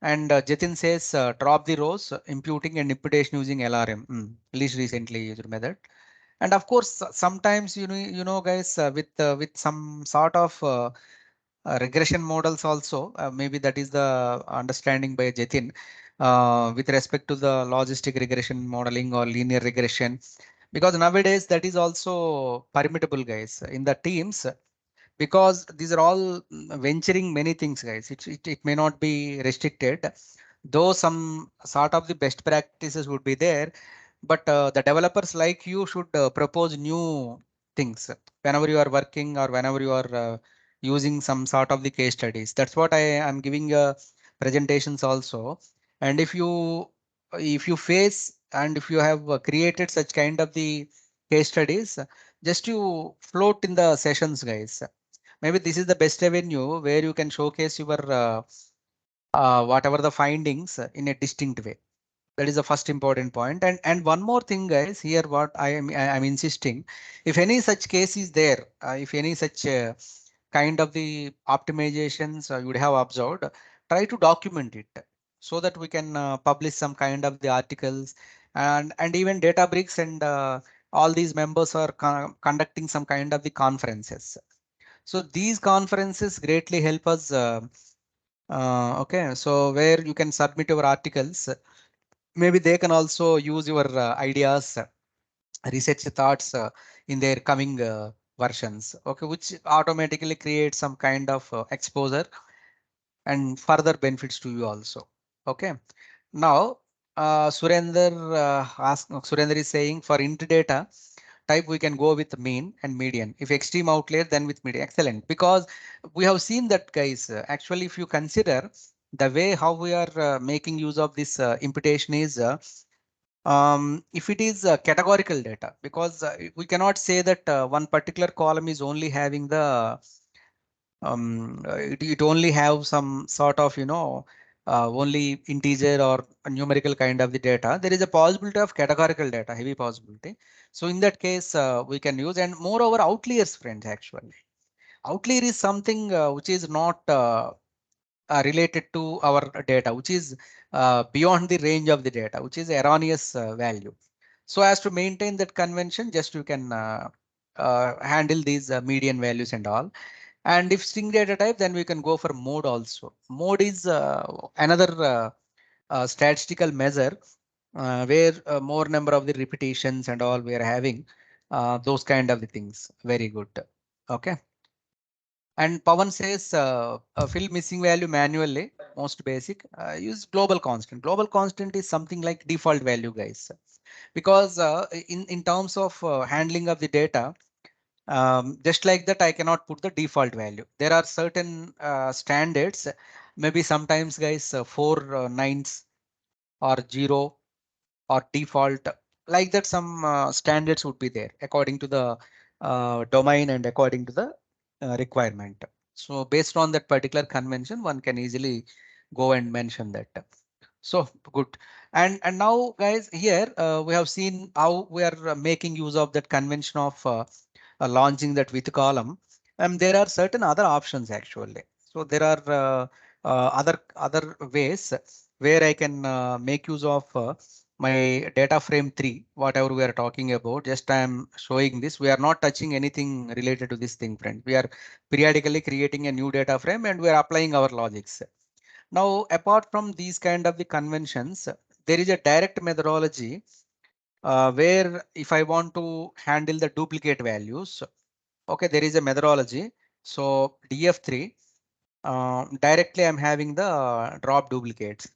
And Jatin says drop the rows, imputing and imputation using LRM. Least recently used method. And of course, sometimes guys, with some sort of regression models also, maybe that is the understanding by Jatin with respect to the logistic regression modeling or linear regression, because nowadays that is also permittable, guys, in the teams, because these are all venturing many things, guys. It may not be restricted, though some sort of the best practices would be there. but the developers like you should propose new things whenever you are working or whenever you are using some sort of the case studies. That's what I am giving presentations also. And if you face and if you have created such kind of the case studies, just you float in the sessions, guys. Maybe this is the best avenue where you can showcase your whatever the findings in a distinct way. That is the first important point. And one more thing, guys, here what I'm insisting, if any such case is there, if any such kind of the optimizations you would have observed, try to document it so that we can publish some kind of the articles. And even Databricks and all these members are conducting some kind of the conferences. So these conferences greatly help us. Okay, so where you can submit your articles, maybe they can also use your ideas, research thoughts in their coming versions. Okay, which automatically creates some kind of exposure and further benefits to you also. Okay, now Surender is saying for int data type we can go with mean and median. If extreme outlier, then with median. Excellent, because we have seen that, guys. Actually, if you consider the way how we are making use of this imputation is if it is categorical data, because we cannot say that one particular column is only having the it only have some sort of only integer or a numerical kind of the data. There is a possibility of categorical data, heavy possibility. So in that case we can use, and moreover outliers, friends. Actually outlier is something which is not related to our data, which is beyond the range of the data, which is erroneous value. So as to maintain that convention, just you can handle these median values and all. And if string data type, then we can go for mode also. Mode is another statistical measure where more number of the repetitions and all we are having those kind of the things. Very good. Okay. And Pawan says fill missing value manually, most basic. Use global constant. Global constant is something like default value, guys, because in terms of handling of the data, just like that, I cannot put the default value. There are certain standards, maybe sometimes, guys, four nines or zero or default, like that. Some standards would be there according to the domain and according to the requirement. So based on that particular convention, one can easily go and mention that. So good. And now, guys, here we have seen how we are making use of that convention of launching that with column. And there are certain other options actually. So there are other ways where I can make use of my data frame 3, whatever we are talking about. Just I am showing this. We are not touching anything related to this thing, friend. We are periodically creating a new data frame and we are applying our logics. Now, apart from these kind of the conventions, there is a direct methodology where if I want to handle the duplicate values, okay, there is a methodology. So DF3, directly I'm having the drop duplicates.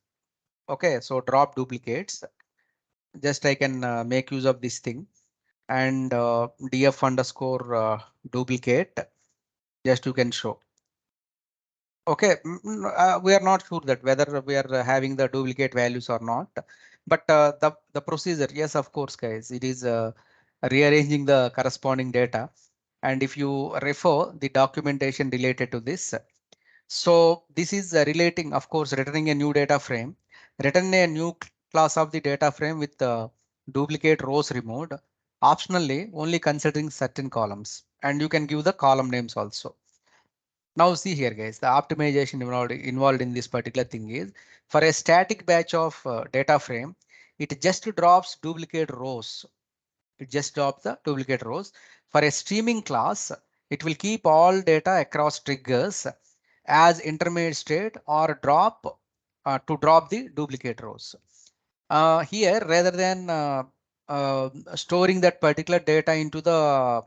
Okay, so drop duplicates. Just I can make use of this thing, and df underscore duplicate. Just you can show. Okay, we are not sure that whether we are having the duplicate values or not, but the procedure, yes, of course, guys, it is rearranging the corresponding data. And if you refer the documentation related to this, so this is relating, of course, returning a new data frame, return a new class of the data frame with duplicate rows removed, optionally only considering certain columns, and you can give the column names also. Now see here, guys, the optimization involved in this particular thing is for a static batch of data frame, it just drops duplicate rows. It just drops the duplicate rows. For a streaming class, it will keep all data across triggers as intermediate state or drop to drop the duplicate rows. Here, rather than storing that particular data into the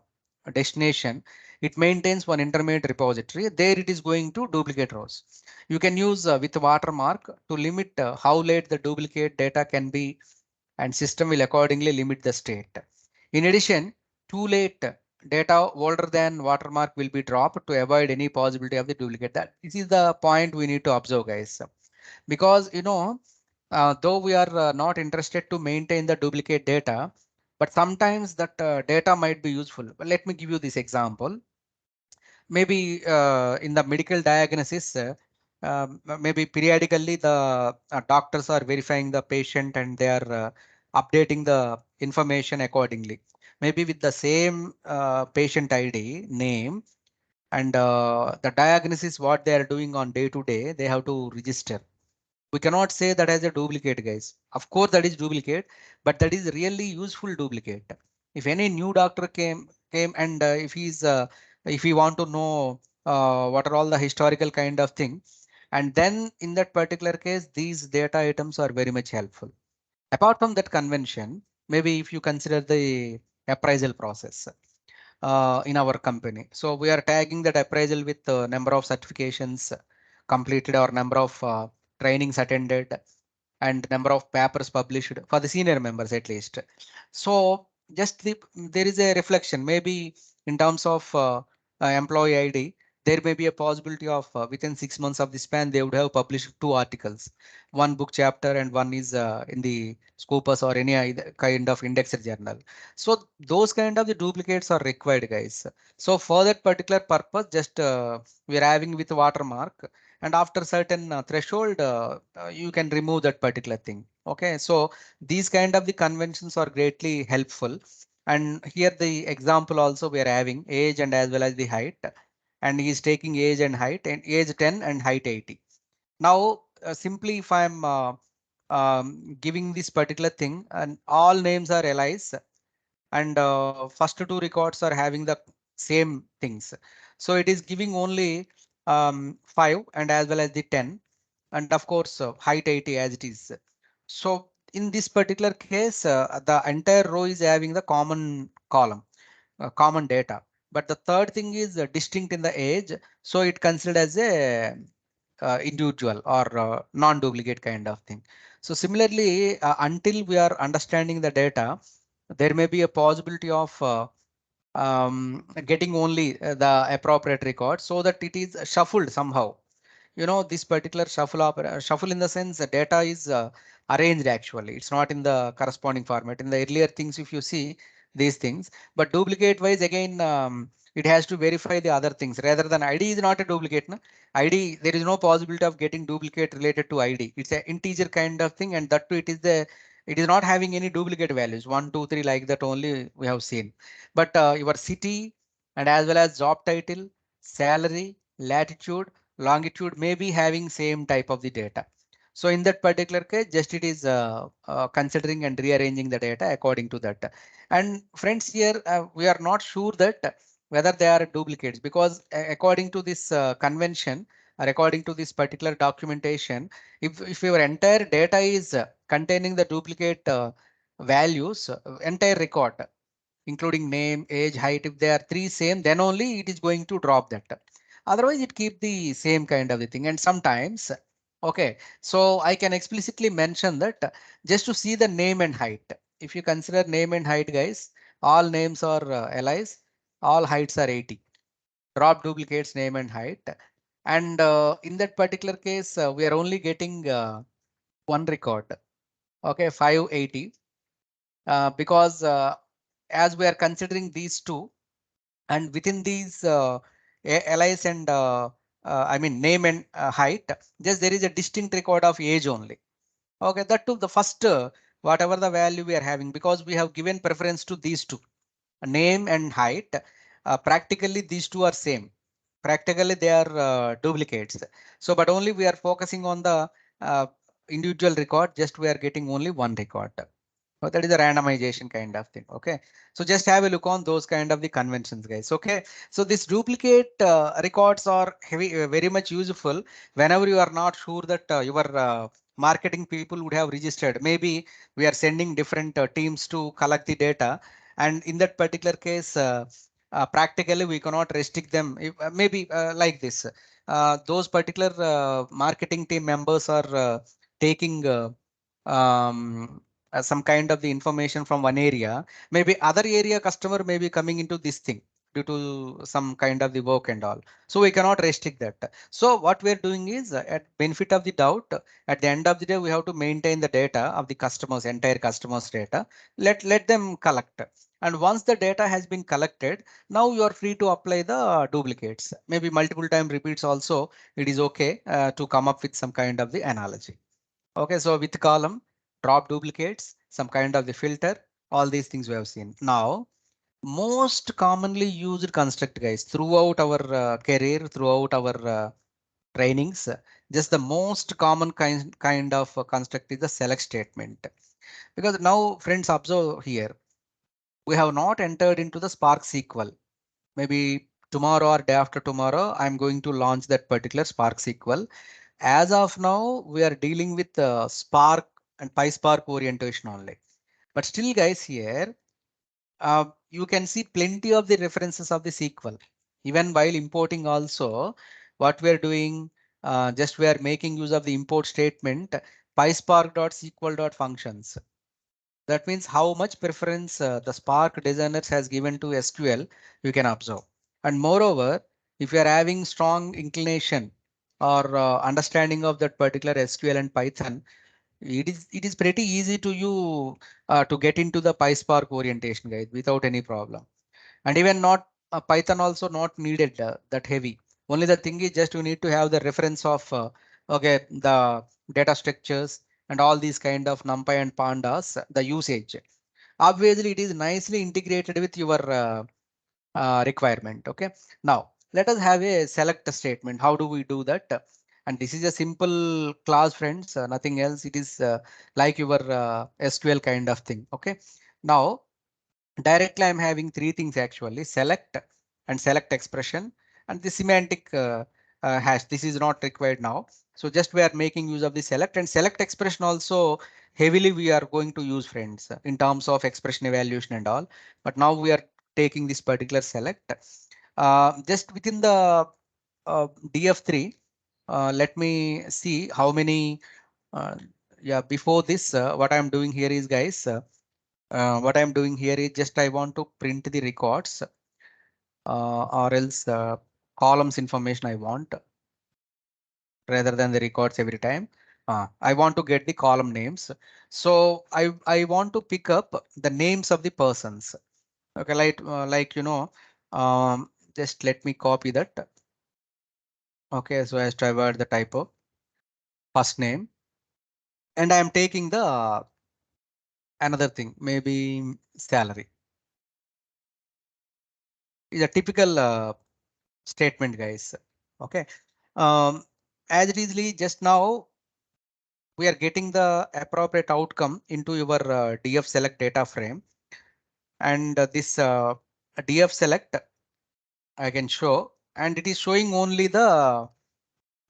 destination, it maintains one intermediate repository. There it is going to duplicate rows. You can use with watermark to limit how late the duplicate data can be and system will accordingly limit the state. In addition, too late data older than watermark will be dropped to avoid any possibility of the duplicate. That this is the point we need to observe, guys, because though we are not interested to maintain the duplicate data, but sometimes that data might be useful. But let me give you this example. Maybe in the medical diagnosis, maybe periodically the doctors are verifying the patient and they are updating the information accordingly. Maybe with the same patient ID name and the diagnosis what they are doing on day to day, they have to register. We cannot say that as a duplicate, guys. Of course, that is duplicate, but that is really useful duplicate. If any new doctor came and if he want to know what are all the historical kind of thing, and then in that particular case, these data items are very much helpful. Apart from that convention, maybe if you consider the appraisal process in our company. So we are tagging that appraisal with the number of certifications completed or number of trainings attended and number of papers published for the senior members at least. So just there is a reflection maybe in terms of employee ID. There may be a possibility of within 6 months of the span they would have published two articles, one book chapter and one is in the Scopus or any other kind of indexed journal. So those kind of the duplicates are required, guys. So for that particular purpose, just we are having with watermark, and after certain threshold, you can remove that particular thing. Okay, so these kind of the conventions are greatly helpful. And here the example also we are having age and as well as the height, and he is taking age and height and age 10 and height 80. Now, simply if I'm giving this particular thing and all names are allies and first two records are having the same things. So it is giving only 5 and as well as the 10 and of course height 80 as it is. So in this particular case, the entire row is having the common column, common data. But the third thing is distinct in the age. So it considered as a individual or non-duplicate kind of thing. So similarly, until we are understanding the data, there may be a possibility of getting only the appropriate record so that it is shuffled somehow. This particular shuffle in the sense the data is arranged actually. It's not in the corresponding format. In the earlier things, if you see these things, but duplicate wise again, it has to verify the other things rather than ID is not a duplicate. No? ID, there is no possibility of getting duplicate related to ID. It's an integer kind of thing, and that too it is not having any duplicate values 1, 2, 3 like that only we have seen. But your city and as well as job title, salary, latitude, longitude may be having same type of the data. So in that particular case, just it is considering and rearranging the data according to that. And friends, here we are not sure that whether they are duplicates because according to this convention or according to this particular documentation, if your entire data is containing the duplicate values, entire record, including name, age, height, if they are three same, then only it is going to drop that. Otherwise, it keep the same kind of the thing. And sometimes, okay, so I can explicitly mention that just to see the name and height. If you consider name and height, guys, all names are allies, all heights are 80. Drop duplicates name and height. And in that particular case, we are only getting one record. Okay, 580. Because as we are considering these two, and within these allies and I mean name and height, just there is a distinct record of age only. Okay, that too the first whatever the value we are having, because we have given preference to these two, name and height. Practically these two are same. Practically they are duplicates. So but only we are focusing on the individual record, just we are getting only one record. Oh, that is a randomization kind of thing. Okay, so just have a look on those kind of the conventions, guys. Okay, so this duplicate records are very much useful whenever you are not sure that your marketing people would have registered. Maybe we are sending different teams to collect the data, and in that particular case, practically we cannot restrict them. If, maybe like this, those particular marketing team members are taking. Um, some kind of the information from one area, maybe other area customer may be coming into this thing due to some kind of the work and all. So we cannot restrict that. So what we're doing is at benefit of the doubt, at the end of the day, we have to maintain the data of the customers, entire customers data. Let them collect. And once the data has been collected, now you are free to apply the duplicates. Maybe multiple time repeats also, it is okay to come up with some kind of the analogy. Okay, so with column, drop duplicates, some kind of the filter, all these things we have seen. Now, most commonly used construct, guys, throughout our career, throughout our trainings, just the most common kind of construct is the select statement. Because now, friends, observe here, we have not entered into the Spark SQL. Maybe tomorrow or day after tomorrow, I'm going to launch that particular Spark SQL. As of now, we are dealing with Spark and Pyspark orientation only. But still, guys, here you can see plenty of the references of the SQL. Even while importing also, what we are doing, just we are making use of the import statement pyspark.sql.functions. That means how much preference the Spark designers has given to SQL, you can observe. And moreover, if you are having strong inclination or understanding of that particular SQL and Python, it is pretty easy to you to get into the PySpark orientation, guys, without any problem. And even not Python also not needed that heavy. Only the thing is just you need to have the reference of okay, the data structures and all these kind of NumPy and pandas, the usage. Obviously, it is nicely integrated with your requirement. Okay. Now let us have a select statement. How do we do that? And this is a simple class, friends, nothing else. It is like your SQL kind of thing. Okay. Now directly I'm having three things actually: select and select expression and the semantic hash. This is not required now. So just we are making use of the select and select expression also heavily we are going to use, friends, in terms of expression evaluation and all. But now we are taking this particular select just within the DF3. Let me see how many. Uh, yeah, before this, what I'm doing here is, guys, what I'm doing here is just I want to print the records or else columns information I want rather than the records every time. I want to get the column names. So I want to pick up the names of the persons. Okay, like just let me copy that. Okay, so as to avoid the typo, first name, and I am taking the another thing, maybe salary. Is a typical statement, guys. Okay. As it is just now, we are getting the appropriate outcome into your DF select data frame. And this DF select I can show, and it is showing only the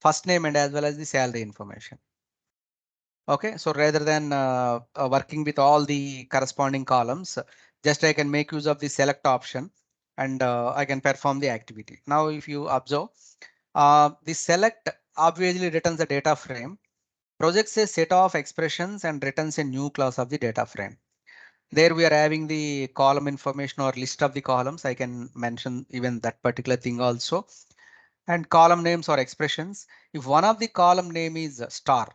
first name and as well as the salary information. Okay, so rather than working with all the corresponding columns, just I can make use of the select option and I can perform the activity. Now, if you observe, the select obviously returns the data frame, projects a set of expressions and returns a new class of the data frame. There we are having the column information or list of the columns. I can mention even that particular thing also. And column names or expressions. If one of the column name is star,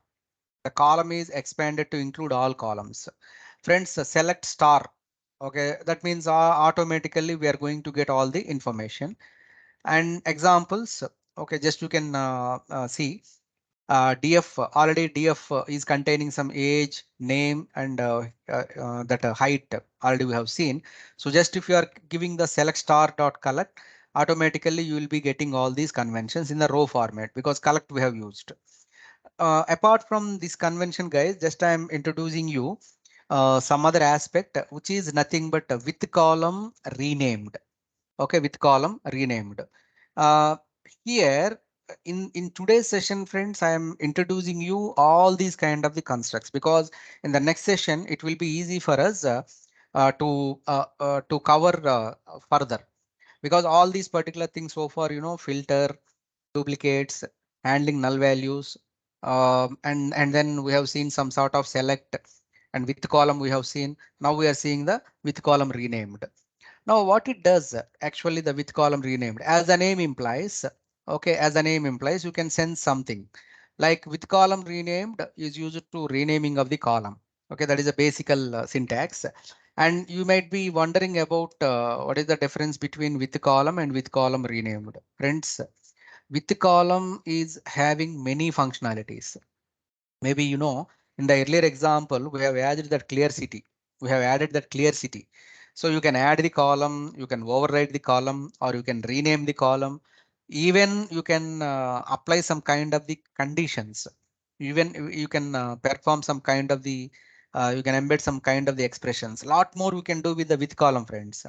the column is expanded to include all columns. Friends, select star. Okay, that means automatically we are going to get all the information and examples. Okay, just you can see DF already DF is containing some age, name, and that height already we have seen. So just if you are giving the select star dot collect, automatically you will be getting all these conventions in the row format because collect we have used. Apart from this convention, guys, just I am introducing you some other aspect which is nothing but with column renamed. Okay, with column renamed. Uh, Here in today's session, friends, I am introducing you all these kind of the constructs because in the next session it will be easy for us to cover further because all these particular things so far, filter, duplicates, handling null values, and then we have seen some sort of select and with column we have seen. Now we are seeing the with column renamed. Now what it does, actually the with column renamed, as the name implies, okay, as the name implies, you can send something like with column renamed is used to renaming of the column. Okay, that is a basic syntax. And you might be wondering about what is the difference between with column and with column renamed. Friends, with column is having many functionalities. Maybe you know, in the earlier example, we have added that clear city. We have added that clear city. So you can add the column, you can override the column, or you can rename the column. Even you can apply some kind of the conditions. Even you can perform some kind of the, you can embed some kind of the expressions. A lot more we can do with the with column, friends.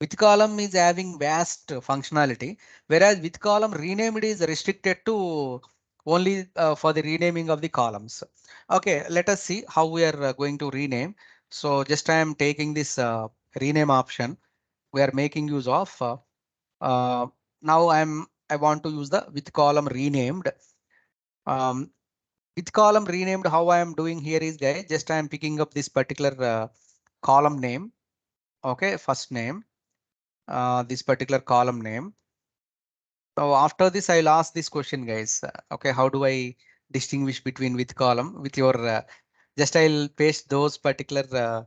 With column is having vast functionality, whereas with column renamed is restricted to only for the renaming of the columns. Okay, let us see how we are going to rename. So just I am taking this rename option. We are making use of uh, now I want to use the with column renamed. Um, with column renamed, how I am doing here is, guys, just I am picking up this particular column name. Okay, first name, this particular column name. So after this, I'll ask this question, guys. Okay, how do I distinguish between with column with your just I'll paste those particular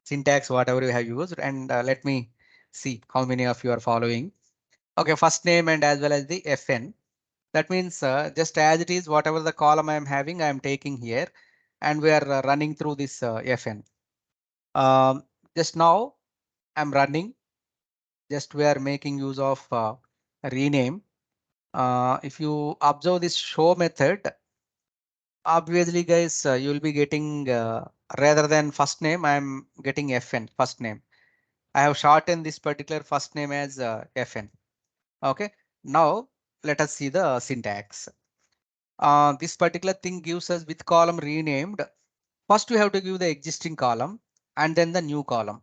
syntax, whatever you have used, and let me see how many of you are following. Okay, first name and as well as the FN. That means just as it is, whatever the column I am having, I am taking here, and we are running through this FN. Just now I'm running. Just we are making use of rename. If you observe this show method, obviously, guys, you will be getting rather than first name, I'm getting FN first name. I have shortened this particular first name as FN. OK, now let us see the syntax. This particular thing gives us with column renamed. First, we have to give the existing column and then the new column.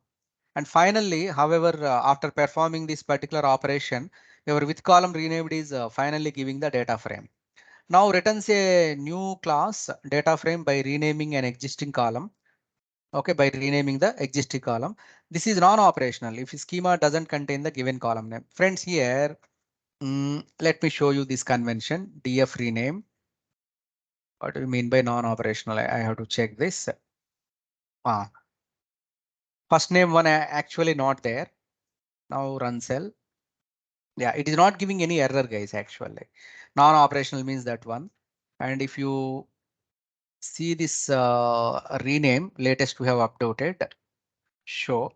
And finally, however, after performing this particular operation, your with column renamed is finally giving the data frame. Now returns a new class data frame by renaming an existing column. Okay, by renaming the existing column. This is non-operational if schema doesn't contain the given column name. Friends, here, let me show you this convention df rename. What do you mean by non-operational? I have to check this. Ah, first name one actually not there. Now run cell. Yeah, it is not giving any error, guys, actually. Non-operational means that one. And if you see this rename latest we have updated, show,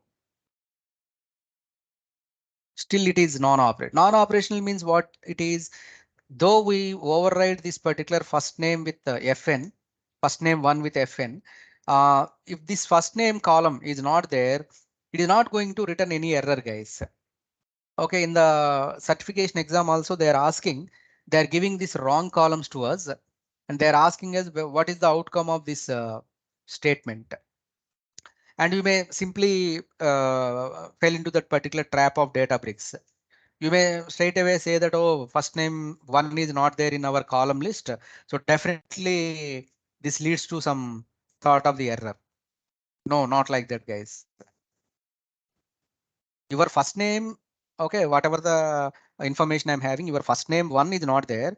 still it is non-operational. Non-operational means what it is, though we override this particular first name with FN, first name one with FN, if this first name column is not there, it is not going to return any error, guys. Okay, in the certification exam also they are asking, they are giving these wrong columns to us and they are asking us what is the outcome of this statement. And you may simply fell into that particular trap of Databricks. You may straight away say that, oh, first name one is not there in our column list. So definitely this leads to some sort of the error. No, not like that, guys. Your first name, okay, whatever the information I'm having, your first name one is not there.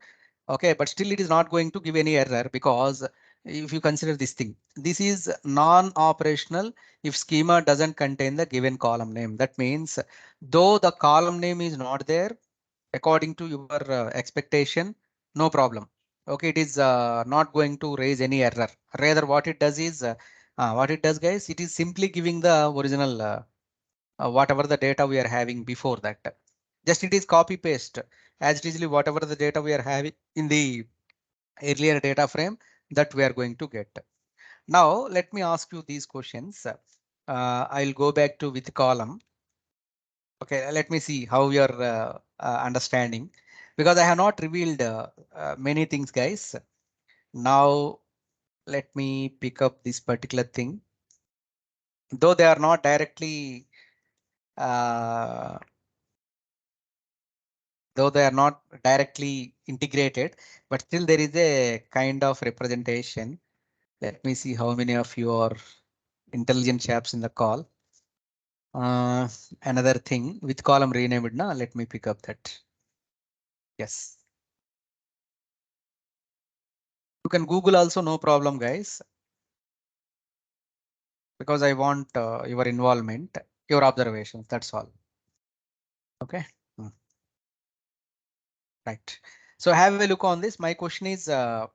Okay, but still it is not going to give any error because if you consider this thing, this is non-operational if schema doesn't contain the given column name. That means though the column name is not there, according to your expectation, no problem. Okay, it is not going to raise any error. Rather, what it does is, what it does, guys, it is simply giving the original whatever the data we are having before that. Just it is copy paste as it is whatever the data we are having in the earlier data frame that we are going to get. Now, let me ask you these questions. I'll go back to with column. Okay, let me see how you are understanding because I have not revealed many things, guys. Now, let me pick up this particular thing. Though they are not directly uh, though they are not directly integrated, but still there is a kind of representation. Let me see how many of you are. intelligent chaps in the call. Another thing with column renamed now. Let me pick up that. Yes. You can Google also, no problem, guys. Because I want your involvement, your observations. That's all. Okay. Right. So have a look on this. My question is, how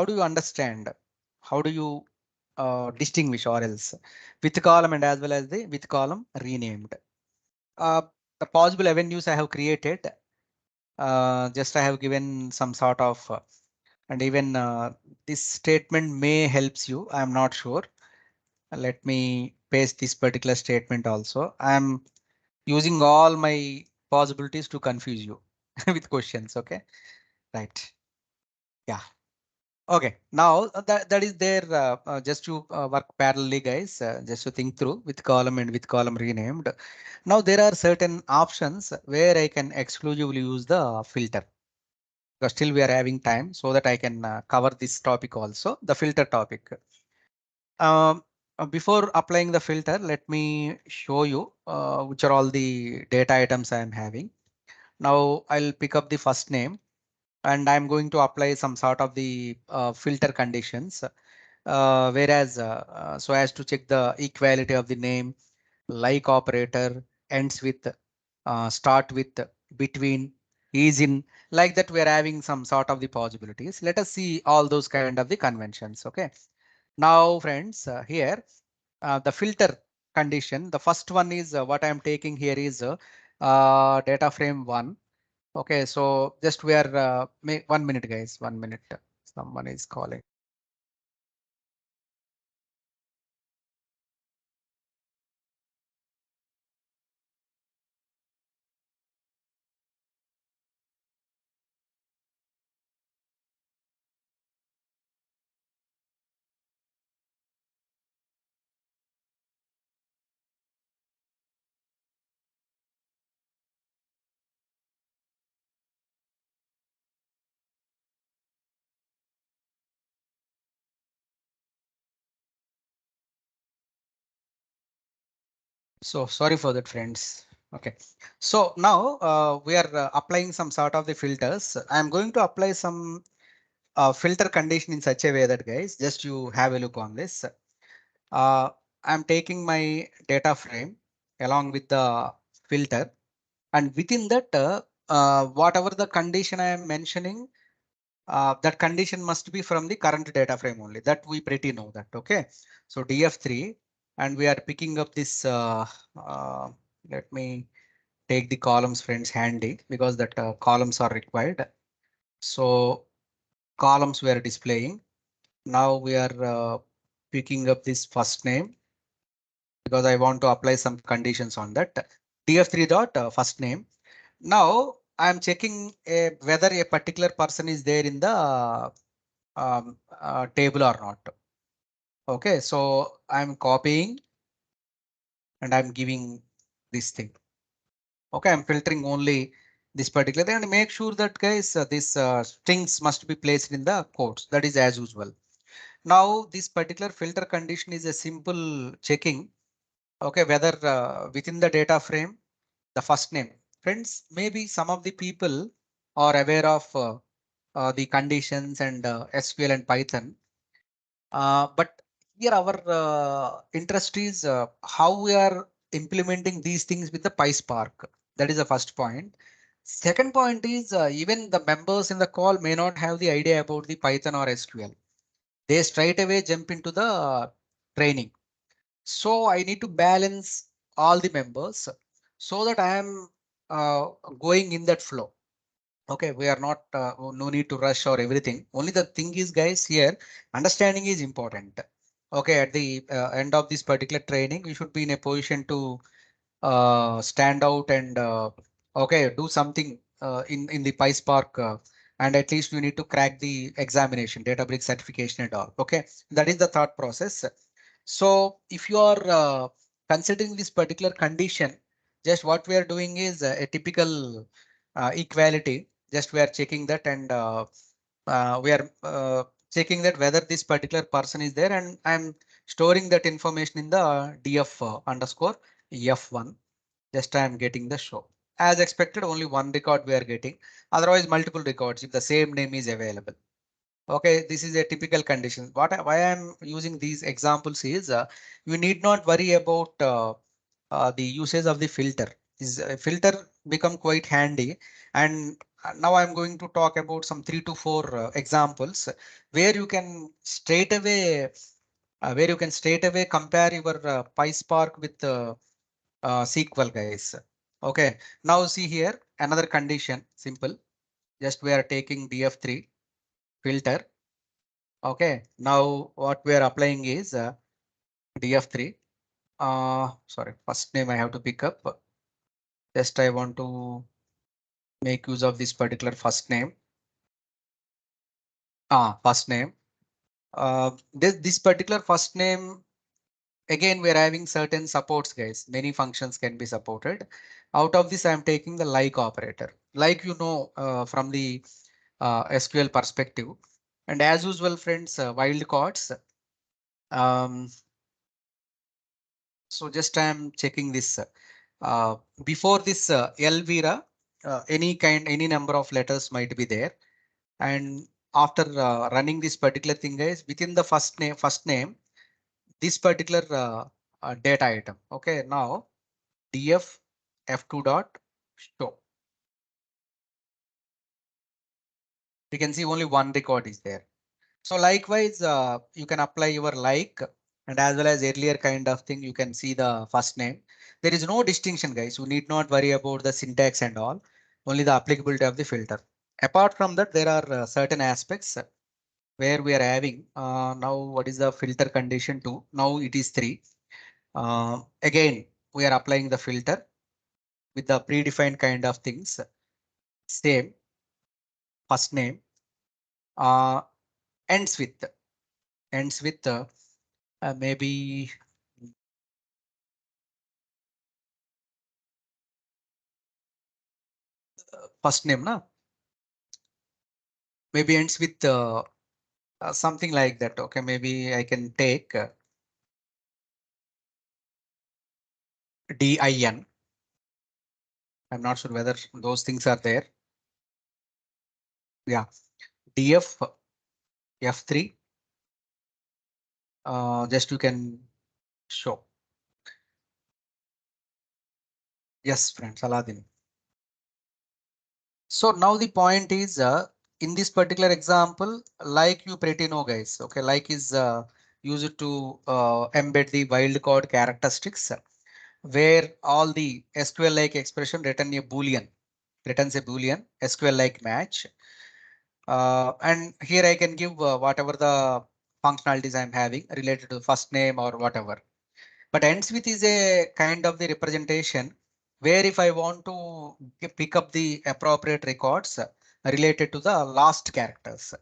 do you understand? How do you distinguish or else with column and as well as the with column renamed? Uh, the possible avenues I have created. Just I have given some sort of and even this statement may helps you. I'm not sure. Let me paste this particular statement also. I'm using all my possibilities to confuse you with questions. OK, right. Yeah. OK, now that is there just to work parallelly, guys, just to think through with column and with column renamed. Now there are certain options where I can exclusively use the filter. Because still we are having time so that I can cover this topic also, the filter topic. Before applying the filter, let me show you which are all the data items I am having. Now I'll pick up the first name and I'm going to apply some sort of the filter conditions. So as to check the equality of the name, like operator ends with, start with, between, is in, like that we're having some sort of the possibilities. Let us see all those kind of the conventions. OK, now friends, here the filter condition, the first one is what I'm taking here is data frame 1. OK, so just we are 1 minute, guys, 1 minute. Someone is calling. So sorry for that, friends. OK, so now we are applying some sort of the filters. I'm going to apply some filter condition in such a way that, guys, just you have a look on this. I'm taking my data frame along with the filter, and within that, whatever the condition I am mentioning, that condition must be from the current data frame only. That we pretty know that. OK, so df3, and we are picking up this. Let me take the columns, friends, handy because that columns are required. So columns we are displaying. Now we are picking up this first name because I want to apply some conditions on that. df3 dot first name. Now I'm checking whether a particular person is there in the table or not. OK, so I'm copying and I'm giving this thing. OK, I'm filtering only this particular thing and make sure that, guys, these strings must be placed in the quotes. That is as usual. Now this particular filter condition is a simple checking. OK, whether within the data frame, the first name, friends, maybe some of the people are aware of the conditions and SQL and Python. But here our interest is how we are implementing these things with the Pyspark. That is the first point. Second point is even the members in the call may not have the idea about the Python or SQL. They straight away jump into the training. So I need to balance all the members so that I am going in that flow. OK, we are not no need to rush or everything. Only the thing is, guys, here understanding is important. OK, at the end of this particular training, we should be in a position to stand out and OK, do something in the Pyspark, and at least you need to crack the examination, Databricks certification and all. OK, that is the thought process. So if you are considering this particular condition, just what we are doing is a typical equality. Just we are checking that and we are checking that whether this particular person is there, and I'm storing that information in the df underscore f1. Just I am getting the show. As expected, only one record we are getting. Otherwise, multiple records if the same name is available. Okay, this is a typical condition. Why I'm using these examples is you need not worry about the usage of the filter. Is filter become quite handy, and now I'm going to talk about some 3 to 4 examples where you can straight away compare your PySpark with SQL, guys. Okay, now see here another condition, simple. Just we are taking df3 filter. Okay, now what we are applying is df3. Sorry, first name I have to pick up. Just I want to make use of this particular first name. First name. This particular first name, again we are having certain supports, guys. Many functions can be supported. Out of this, I am taking the like operator, like from the SQL perspective. And as usual, friends, wildcards. Um, so just I am checking this. Before this Elvira, any number of letters might be there. And after running this particular thing, guys, within the first name, this particular data item. Okay, now df f2 dot show. You can see only one record is there. So likewise, you can apply your like, and as well as earlier kind of thing, you can see the first name. There is no distinction, guys. You need not worry about the syntax and all, only the applicability of the filter. Apart from that, there are certain aspects where we are having now what is the filter condition 2. Now it is 3. Again, we are applying the filter with the predefined kind of things. Same first name uh, ends with maybe first name, na? Maybe ends with something like that. Okay, maybe I can take DIN. I'm not sure whether those things are there. Yeah, DF F3. Just you can show. Yes, friends, Aladdin. So now the point is in this particular example, like you pretty know, guys. Okay, like is used to embed the wildcard characteristics where all the SQL like expression returns a Boolean SQL like match. And here I can give whatever the functionalities I'm having related to first name or whatever. But ends with is a kind of the representation where if I want to pick up the appropriate records related to the last characters,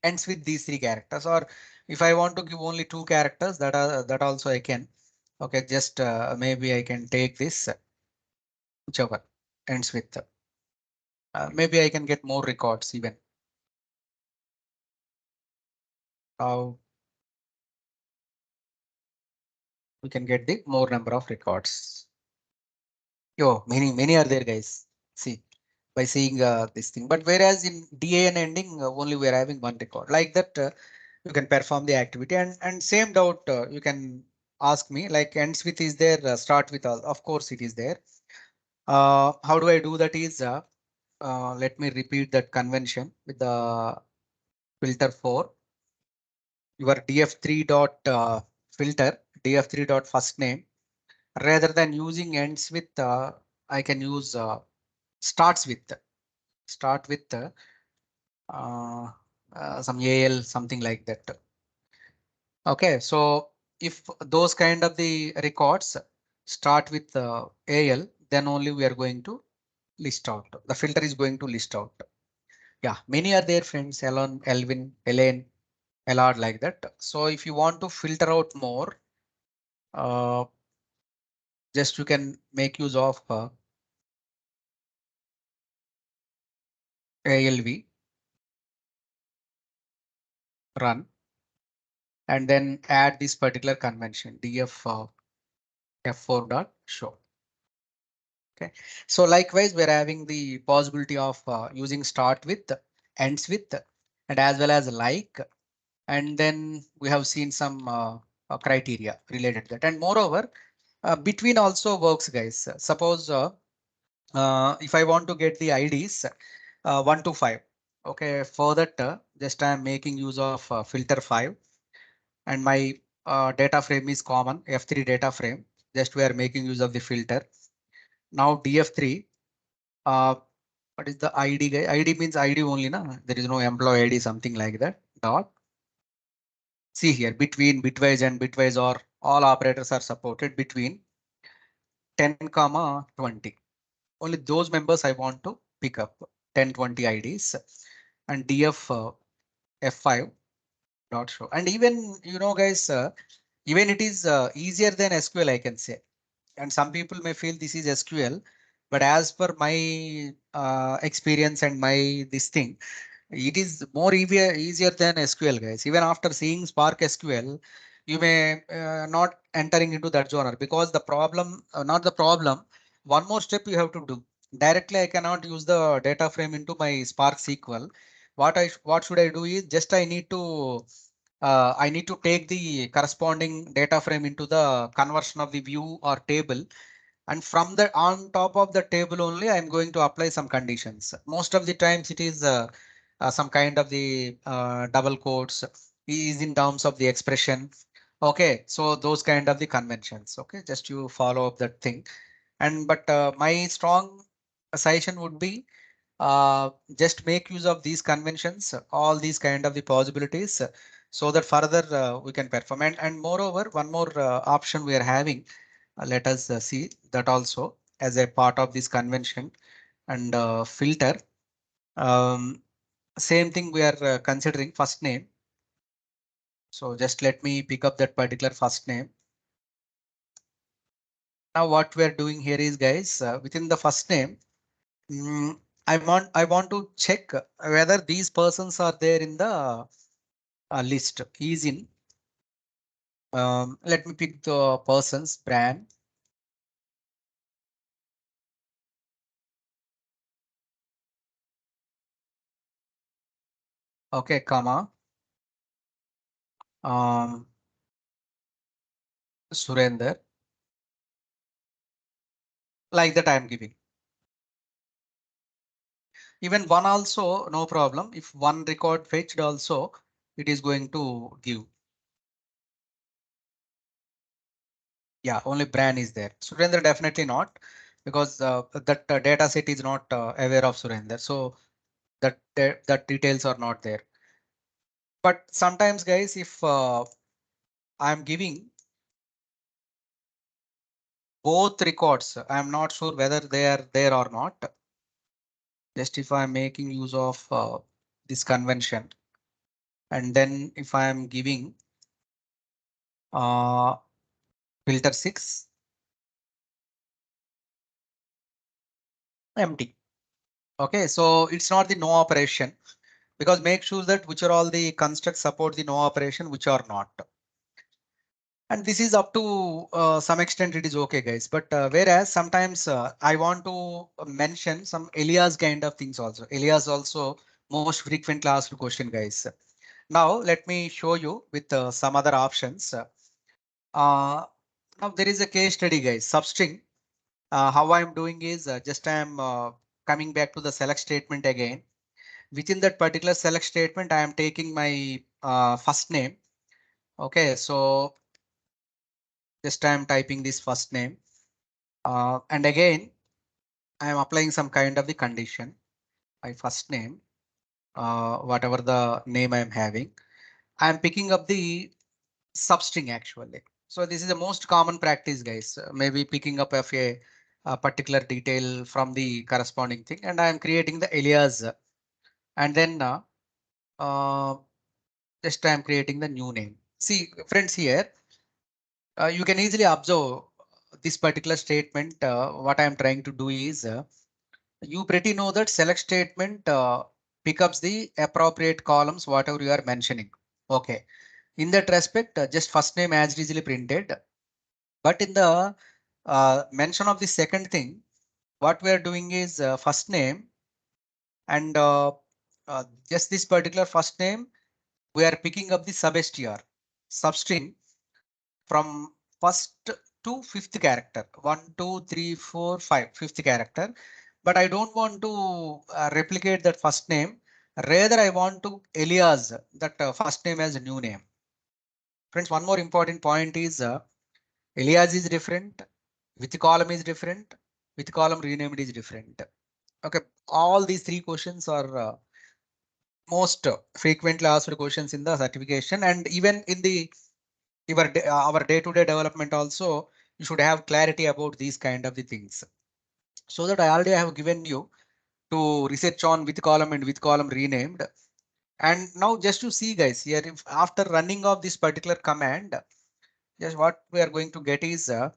ends with these 3 characters, or if I want to give only 2 characters, that also I can. Okay, just maybe I can take this whichever ends with. Maybe I can get more records even. How we can get the more number of records. Yo, many are there, guys. See, by seeing this thing. But whereas in DAN ending, only we are having one record. Like that, you can perform the activity. And same doubt you can ask me. Like ends with is there, start with all. Of course, it is there. How do I do that? Is let me repeat that convention with the filter for your df3 dot filter df3 dot first name. Rather than using ends with, I can use starts with uh, some AL, something like that. Okay, so if those kind of the records start with AL, then only we are going to list out. The filter is going to list out. Yeah, many are there, friends. Elon, Elvin, Elaine, Ellard, like that. So if you want to filter out more, uh, just you can make use of ALV run, and then add this particular convention df f4 dot show. Okay, so likewise, we're having the possibility of using start with, ends with, and as well as like, and then we have seen some criteria related to that. And moreover, between also works, guys. Suppose if I want to get the IDs 1 to 5. Okay, for that, just I'm making use of filter 5, and my data frame is common F3 data frame. Just we are making use of the filter. Now DF3. What is the ID guy? ID means ID only, na? There is no employee ID, something like that. Dot. See here, between bitwise and bitwise, or all operators are supported between 10, 20. Only those members I want to pick up 10, 20 IDs, and df f5 dot show. And even, guys, even it is easier than SQL, I can say. And some people may feel this is SQL, but as per my experience and my this thing, it is more easier than SQL, guys. Even after seeing Spark SQL, you may not entering into that genre, because the problem, not the problem. One more step you have to do. Directly, I cannot use the data frame into my Spark SQL. What should I do is just I need to take the corresponding data frame into the conversion of the view or table, and from the on top of the table only I'm going to apply some conditions. Most of the times it is some kind of the double quotes is in terms of the expression. Okay, so those kind of the conventions. Okay, just you follow up that thing. And but my strong suggestion would be just make use of these conventions, all these kind of the possibilities, so that further we can perform. And moreover, one more option we are having. Let us see that also as a part of this convention and filter. Um, Same thing we are considering first name. So just let me pick up that particular first name. Now what we are doing here is, guys, within the first name, I want to check whether these persons are there in the list. Is in. Let me pick the persons brand. Okay, comma. Surender. Like that I am giving. Even one also, no problem. If one record fetched also, it is going to give. Yeah, only brand is there. Surender definitely not, because that data set is not aware of Surender. So that details are not there. But sometimes, guys, if I'm giving both records, I'm not sure whether they are there or not. Just if I'm making use of this convention, and then if I'm giving uh, filter 6 empty. Okay, so it's not the no operation, because make sure that which are all the constructs support the no operation, which are not. And this is up to some extent it is okay, guys. But whereas sometimes I want to mention some alias kind of things also. Alias also most frequently asked question, guys. Now let me show you with some other options. Now there is a case study, guys. Substring. How I'm doing is just I'm coming back to the select statement again. Within that particular select statement, I am taking my first name. Okay, so just I am typing this first name. And again, I am applying some kind of the condition. My first name, whatever the name I am having, I am picking up the substring actually. So this is the most common practice, guys. Maybe picking up of a particular detail from the corresponding thing, and I am creating the alias, and then uh, just I am creating the new name. See, friends, here you can easily observe this particular statement. What I am trying to do is you pretty know that select statement pickups the appropriate columns, whatever you are mentioning. Okay. In that respect, just first name as easily printed. But in the mention of the second thing, what we are doing is first name and just this particular first name, we are picking up the substr substring from first to fifth character, 1, 2, 3, 4, 5, fifth character. But I don't want to replicate that first name. Rather, I want to alias that first name as a new name. Friends, one more important point is alias is different, with column is different, with column renamed is different. Okay, all these three questions are most frequently asked questions in the certification, and even in the our day-to-day development also, you should have clarity about these kind of the things. So that I already have given you to research on with column and with column renamed. And now just to see guys here, if after running of this particular command, just what we are going to get is uh,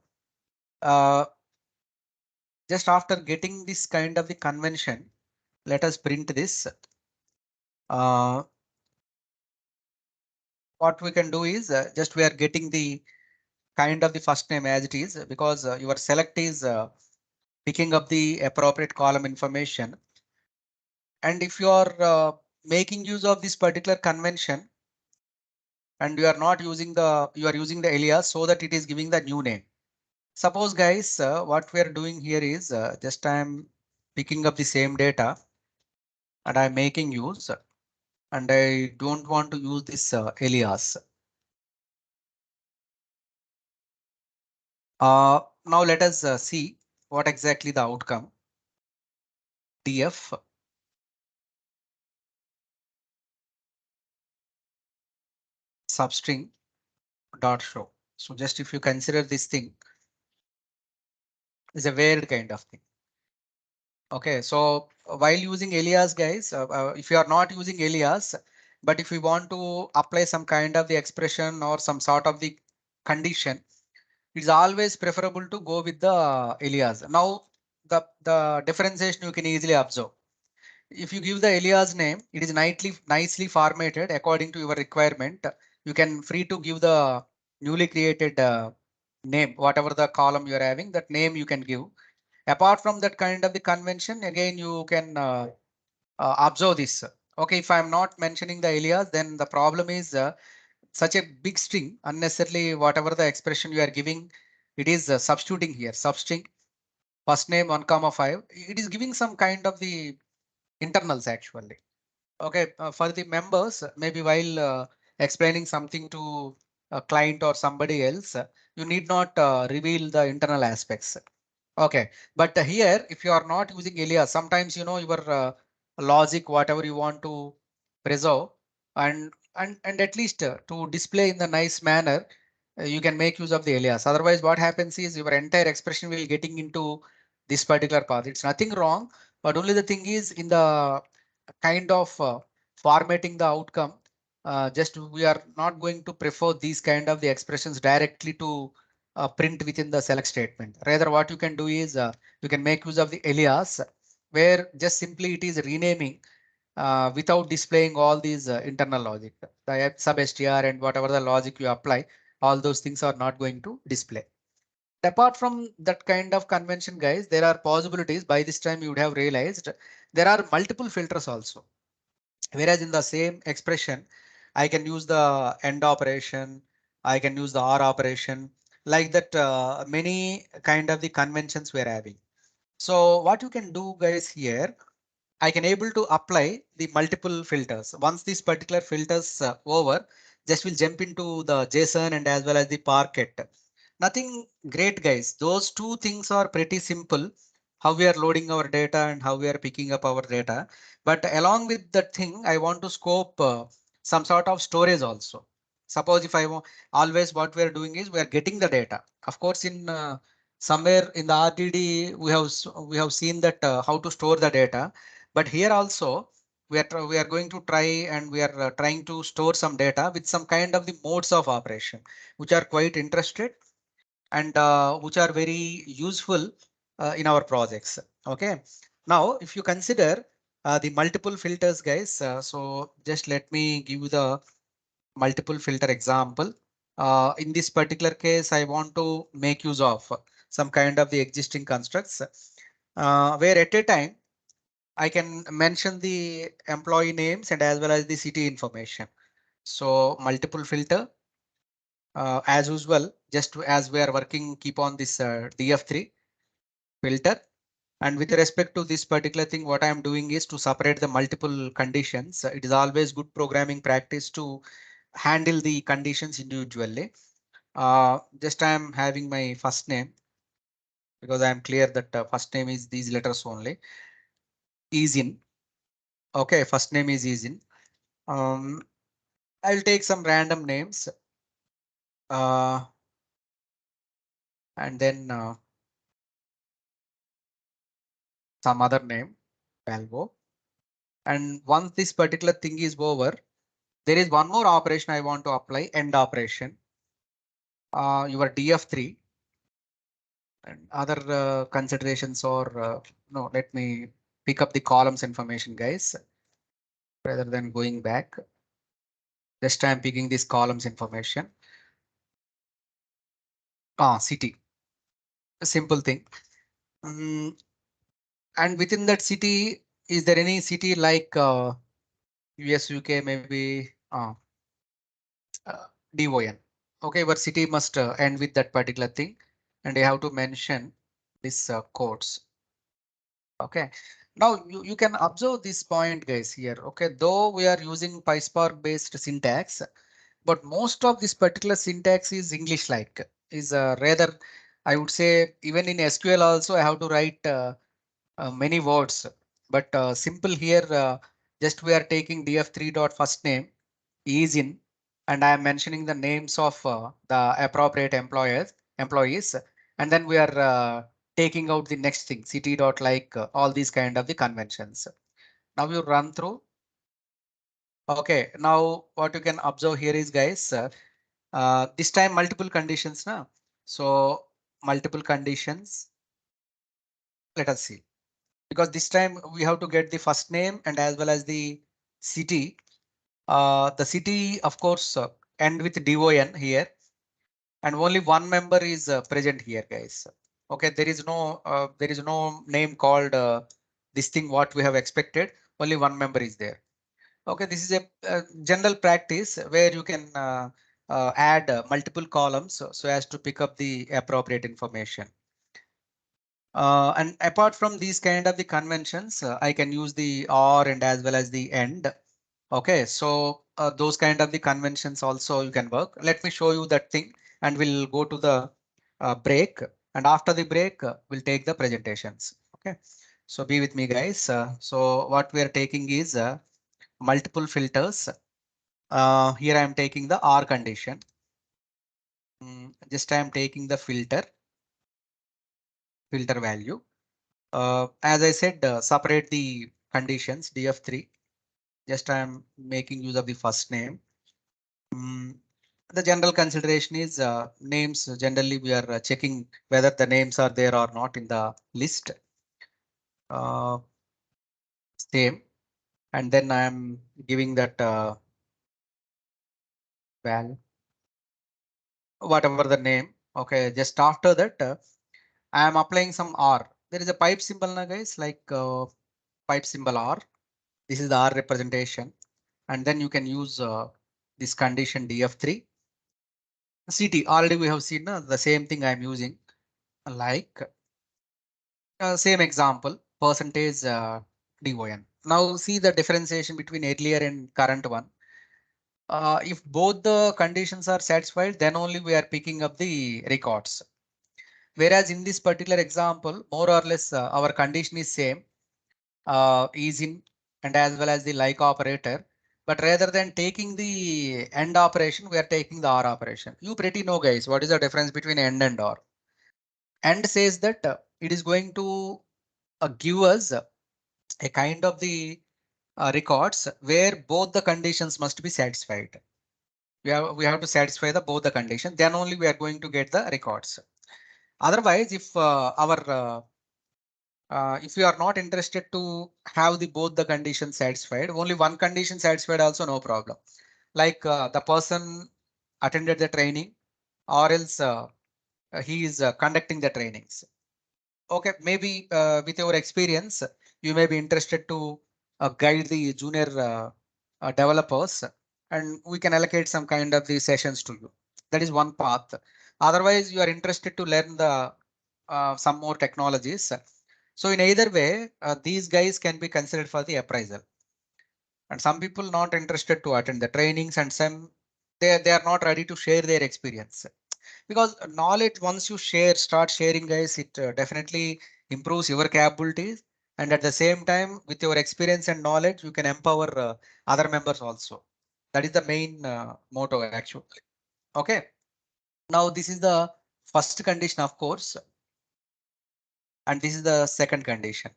just after getting this kind of the convention, let us print this. What we can do is just we are getting the kind of the first name as it is, because your select is picking up the appropriate column information. And if you are making use of this particular convention and you are not using you are using the alias so that it is giving the new name. Suppose guys, what we are doing here is just I'm picking up the same data and I'm making use, and I don't want to use this alias. Now let us see what exactly the outcome. df substring dot show. So just if you consider this thing is a weird kind of thing. Okay, so while using alias guys, if you are not using alias, but if we want to apply some kind of the expression or some sort of the condition, it's always preferable to go with the alias. Now the differentiation you can easily observe. If you give the alias name, it is nicely formatted according to your requirement. You can free to give the newly created name, whatever the column you are having, that name you can give. Apart from that kind of the convention, again you can observe this. Okay, if I'm not mentioning the alias, then the problem is such a big string unnecessarily. Whatever the expression you are giving, it is substituting here substring first name 1, 5. It is giving some kind of the internals actually. Okay, for the members, maybe while explaining something to a client or somebody else, you need not reveal the internal aspects. Okay, but here, if you are not using alias, sometimes you know your logic, whatever you want to preserve, and at least to display in the nice manner, you can make use of the alias. Otherwise, what happens is your entire expression will getting into this particular path. It's nothing wrong, but only the thing is in the kind of formatting the outcome. Just we are not going to prefer these kind of the expressions directly to print within the select statement. Rather, what you can do is you can make use of the alias, where just simply it is renaming without displaying all these internal logic. The sub str and whatever the logic you apply, all those things are not going to display. Apart from that kind of convention, guys, there are possibilities. By this time, you would have realized there are multiple filters also. Whereas in the same expression, I can use the AND operation, I can use the OR operation, like that many kind of the conventions we're having. So what you can do guys here, I can able to apply the multiple filters. Once these particular filters over, just will jump into the JSON and as well as the Parquet. Nothing great guys. Those two things are pretty simple. How we are loading our data and how we are picking up our data. But along with that thing, I want to scope some sort of storage also. Suppose if I want, always what we are doing is we are getting the data. Of course, in somewhere in the RTD, we have seen that how to store the data. But here also we are going to try, and we are trying to store some data with some kind of the modes of operation, which are quite interested and which are very useful in our projects. Okay. Now, if you consider the multiple filters, guys, so just let me give you the multiple filter example. In this particular case, I want to make use of some kind of the existing constructs where at a time I can mention the employee names and as well as the city information. So multiple filter as usual, just as we are working, keep on this DF3 filter. And with respect to this particular thing, what I am doing is to separate the multiple conditions. It is always good programming practice to handle the conditions individually. Just I am having my first name because I am clear that first name is these letters only. Is in. Okay, first name is in. I'll take some random names uh, and then some other name, Valvo. And once this particular thing is over, there is one more operation I want to apply, end operation. Your DF3 and other considerations or no, let me pick up the columns information, guys, rather than going back. Just I'm picking this columns information. City, a simple thing. And within that city, is there any city like US, UK, maybe DON? Okay, but city must end with that particular thing, and you have to mention this codes. Okay, now you can observe this point, guys, here. Okay, though we are using Pyspark based syntax, but most of this particular syntax is English like, is rather, I would say, even in SQL also I have to write many words, but simple here, just we are taking df3 dot first name is in, and I am mentioning the names of the appropriate employees, and then we are taking out the next thing, city dot like all these kind of the conventions. Now you run through. Okay, now what you can observe here is, guys, this time multiple conditions now. So multiple conditions. Let us see, because this time we have to get the first name and as well as the city. The city, of course, end with DON here, and only one member is present here, guys. Okay, there is no name called this thing what we have expected. Only one member is there. Okay, this is a general practice where you can add multiple columns so as to pick up the appropriate information. And apart from these kind of the conventions, I can use the or and as well as the end. Okay, so those kind of the conventions also you can work. Let me show you that thing and we'll go to the break. And after the break, we'll take the presentations. Okay, so be with me, guys. So what we are taking is multiple filters. Here I am taking the or condition. Just I am taking the filter value. As I said, separate the conditions df3. Just I am making use of the first name. The general consideration is names. Generally, we are checking whether the names are there or not in the list. Same, and then I am giving that val, whatever the name. Okay, just after that, I am applying some R. There is a pipe symbol now, guys, like pipe symbol R. This is the R representation, and then you can use this condition df3. CT already we have seen the same thing I am using, like same example, percentage DON. Now see the differentiation between earlier and current one. If both the conditions are satisfied, then only we are picking up the records. Whereas in this particular example, more or less our condition is same, is in and as well as the like operator. But rather than taking the end operation, we are taking the or operation. You pretty know, guys, what is the difference between end and or. End says that it is going to give us a kind of the records where both the conditions must be satisfied. We have to satisfy the both the conditions, then only we are going to get the records. Otherwise, if we are not interested to have the both the conditions satisfied, only one condition satisfied also no problem. like the person attended the training, or else he is conducting the trainings. Okay, maybe with your experience, you may be interested to guide the junior developers, and we can allocate some kind of the sessions to you. That is one path. Otherwise, you are interested to learn the some more technologies. So in either way, these guys can be considered for the appraisal. And some people not interested to attend the trainings, and some they are not ready to share their experience, because knowledge, once you start sharing, guys, it definitely improves your capabilities, and at the same time, with your experience and knowledge, you can empower other members also. That is the main motto actually. Okay, now this is the first condition, of course, and this is the second condition.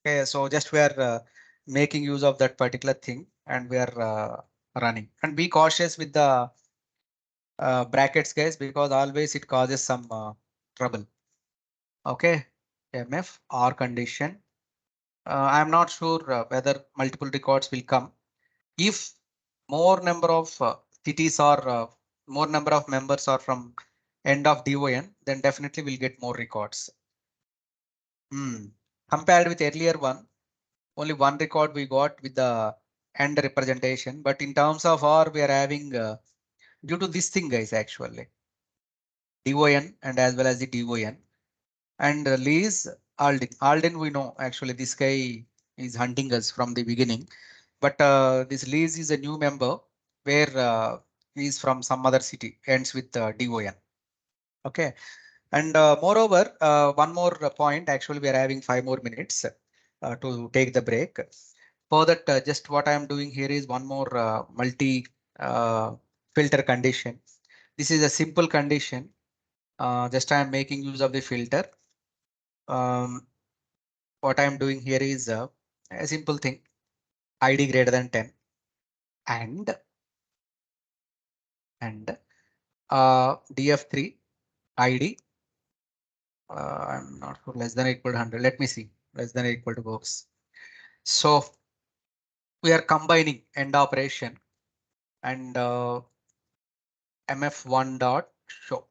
Okay, so just we are making use of that particular thing, and we are running, and be cautious with the brackets, guys, because always it causes some trouble. Okay, MF or condition. I'm not sure whether multiple records will come. If more number of cities or more number of members are from end of DON, then definitely we'll get more records. Compared with earlier one, only one record we got with the end representation. But in terms of R, we are having due to this thing, guys, actually DON and as well as the DON. And Liz Alden. Alden, we know actually this guy is hunting us from the beginning. But this Liz is a new member where he is from some other city, ends with DON. Okay. And moreover, one more point, actually, we are having 5 more minutes to take the break. For that, just what I am doing here is one more multi filter condition. This is a simple condition. Just I am making use of the filter. What I'm doing here is a simple thing, ID greater than 10 and df3 ID. I'm not sure, less than or equal to 100. Let me see, less than or equal to box. So we are combining end operation and mf1 dot show.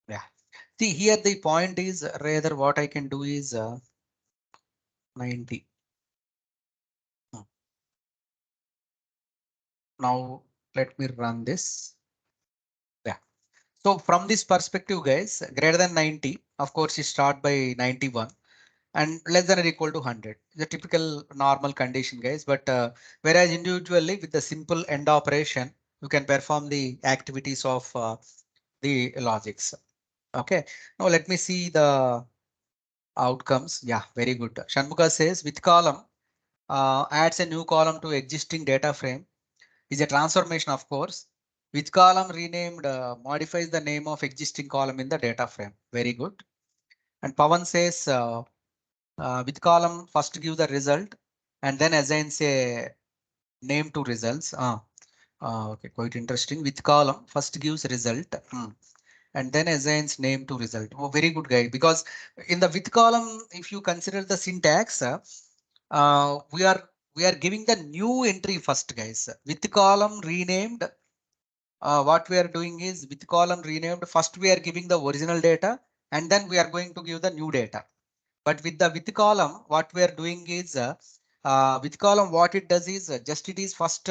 Yeah. See here, the point is rather what I can do is 90. Now let me run this. Yeah. So from this perspective, guys, greater than 90, of course, you start by 91 and less than or equal to 100. The typical normal condition, guys. But whereas individually with the simple end operation, you can perform the activities of the logics. Okay. Now let me see the outcomes. Yeah, very good. Shanmuga says with column adds a new column to existing data frame is a transformation, of course. With column renamed modifies the name of existing column in the data frame. Very good. And Pawan says with column first give the result and then assigns a name to results. Okay, quite interesting. With column first gives result and then assigns name to result. Oh, very good, guy. Because in the with column, if you consider the syntax, we are giving the new entry first, guys. With column renamed. What we are doing is with column renamed. First, we are giving the original data and then we are going to give the new data. But with the with column, what we are doing is with column, what it does is just it is first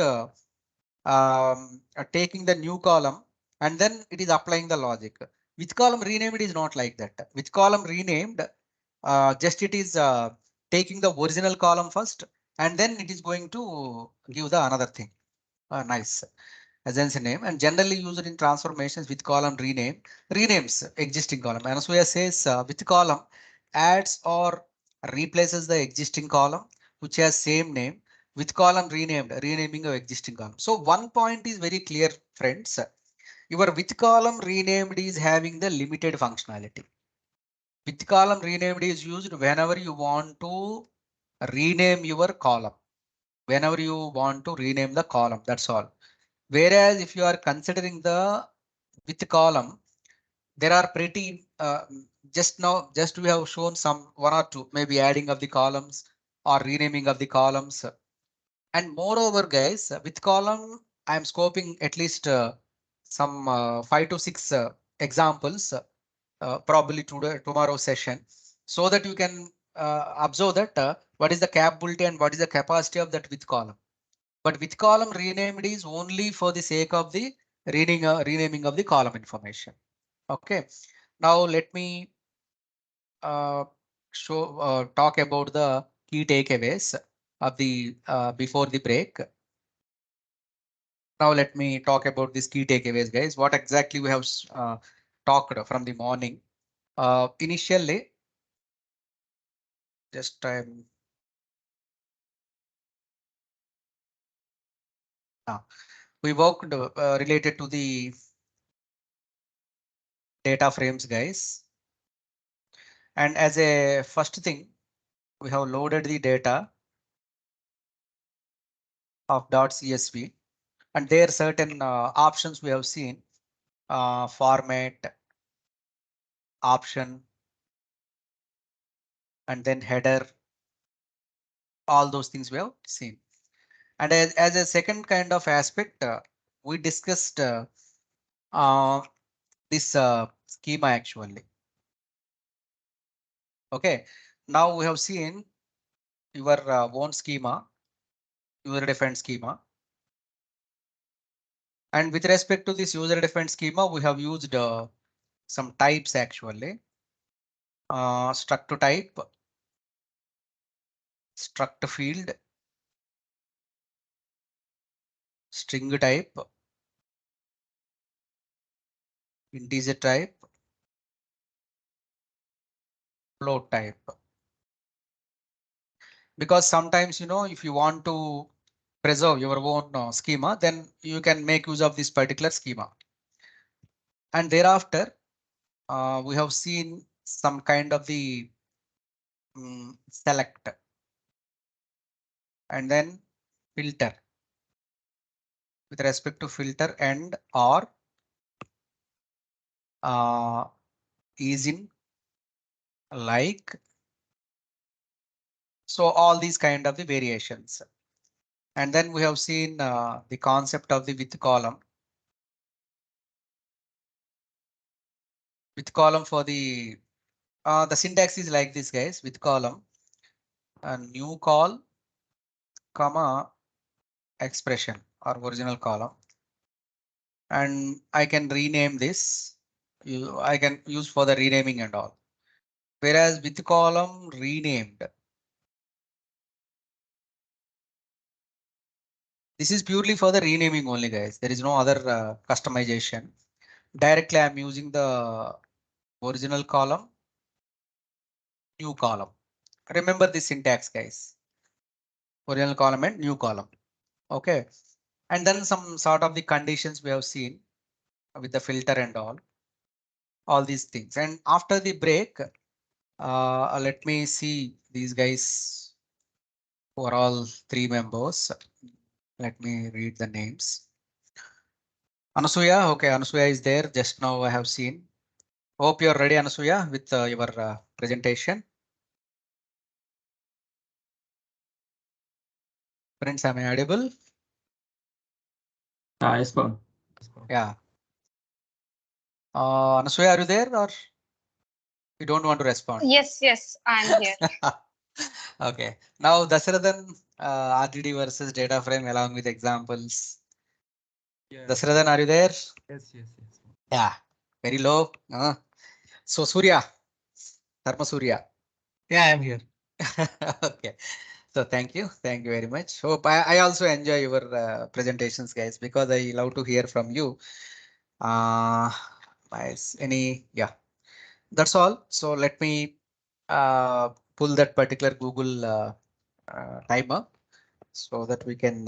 taking the new column and then it is applying the logic. With column renamed is not like that. With column renamed, just it is taking the original column first and then it is going to give the another thing. Nice. Assigns a name and generally used in transformations with column renames existing column. And so it says with column adds or replaces the existing column which has same name with column renaming of existing column. So one point is very clear, friends. Your with column renamed is having the limited functionality. With column renamed is used whenever you want to rename your column. Whenever you want to rename the column, that's all. Whereas if you are considering the with column, there are pretty just we have shown some one or two, maybe adding of the columns or renaming of the columns. And moreover, guys, with column, I'm scoping at least some 5 to 6 examples, probably today, tomorrow session, so that you can observe that what is the capability and what is the capacity of that with column. But with column renamed is only for the sake of the renaming of the column information. Okay. Now let me talk about the key takeaways of the before the break. Now let me talk about these key takeaways, guys. What exactly we have talked from the morning. Initially, just we worked related to the data frames, guys. And as a first thing, we have loaded the data of .csv, and there are certain options we have seen, format, option, and then header, all those things we have seen. And as a second kind of aspect, we discussed this schema actually. Okay, now we have seen your own schema, user defined schema. And with respect to this user defined schema, we have used some types actually. Struct type, struct field, string type, integer type, float type. Because sometimes, if you want to preserve your own schema, then you can make use of this particular schema. And thereafter, we have seen some kind of the select and then filter with respect to filter and or is in like. So all these kind of the variations. And then we have seen the concept of the with column. With column for the syntax is like this, guys. With column, a new call, comma, expression or original column. And I can rename this. I can use for the renaming and all. Whereas with column renamed, this is purely for the renaming only, guys. There is no other customization. Directly, I'm using the original column, new column. Remember this syntax, guys. Original column and new column. OK. And then some sort of the conditions we have seen with the filter and all these things. And after the break, let me see these guys who are all 3 members. Let me read the names. Anasuya, okay, Anasuya is there. Just now I have seen. Hope you're ready, Anasuya, with your presentation. Friends, am I audible? Yes, sir. Yeah. Anasuya, are you there or you don't want to respond? Yes, I'm here. Okay. Now Dasaradan, RTD versus DataFrame along with examples. Yes. Dasaradan, are you there? Yes. Yeah. Very low. So Surya, Dharma Surya. Yeah, I'm here. Okay. So thank you very much. Hope I also enjoy your presentations, guys, because I love to hear from you. Yeah, that's all. So let me pull that particular Google timer so that we can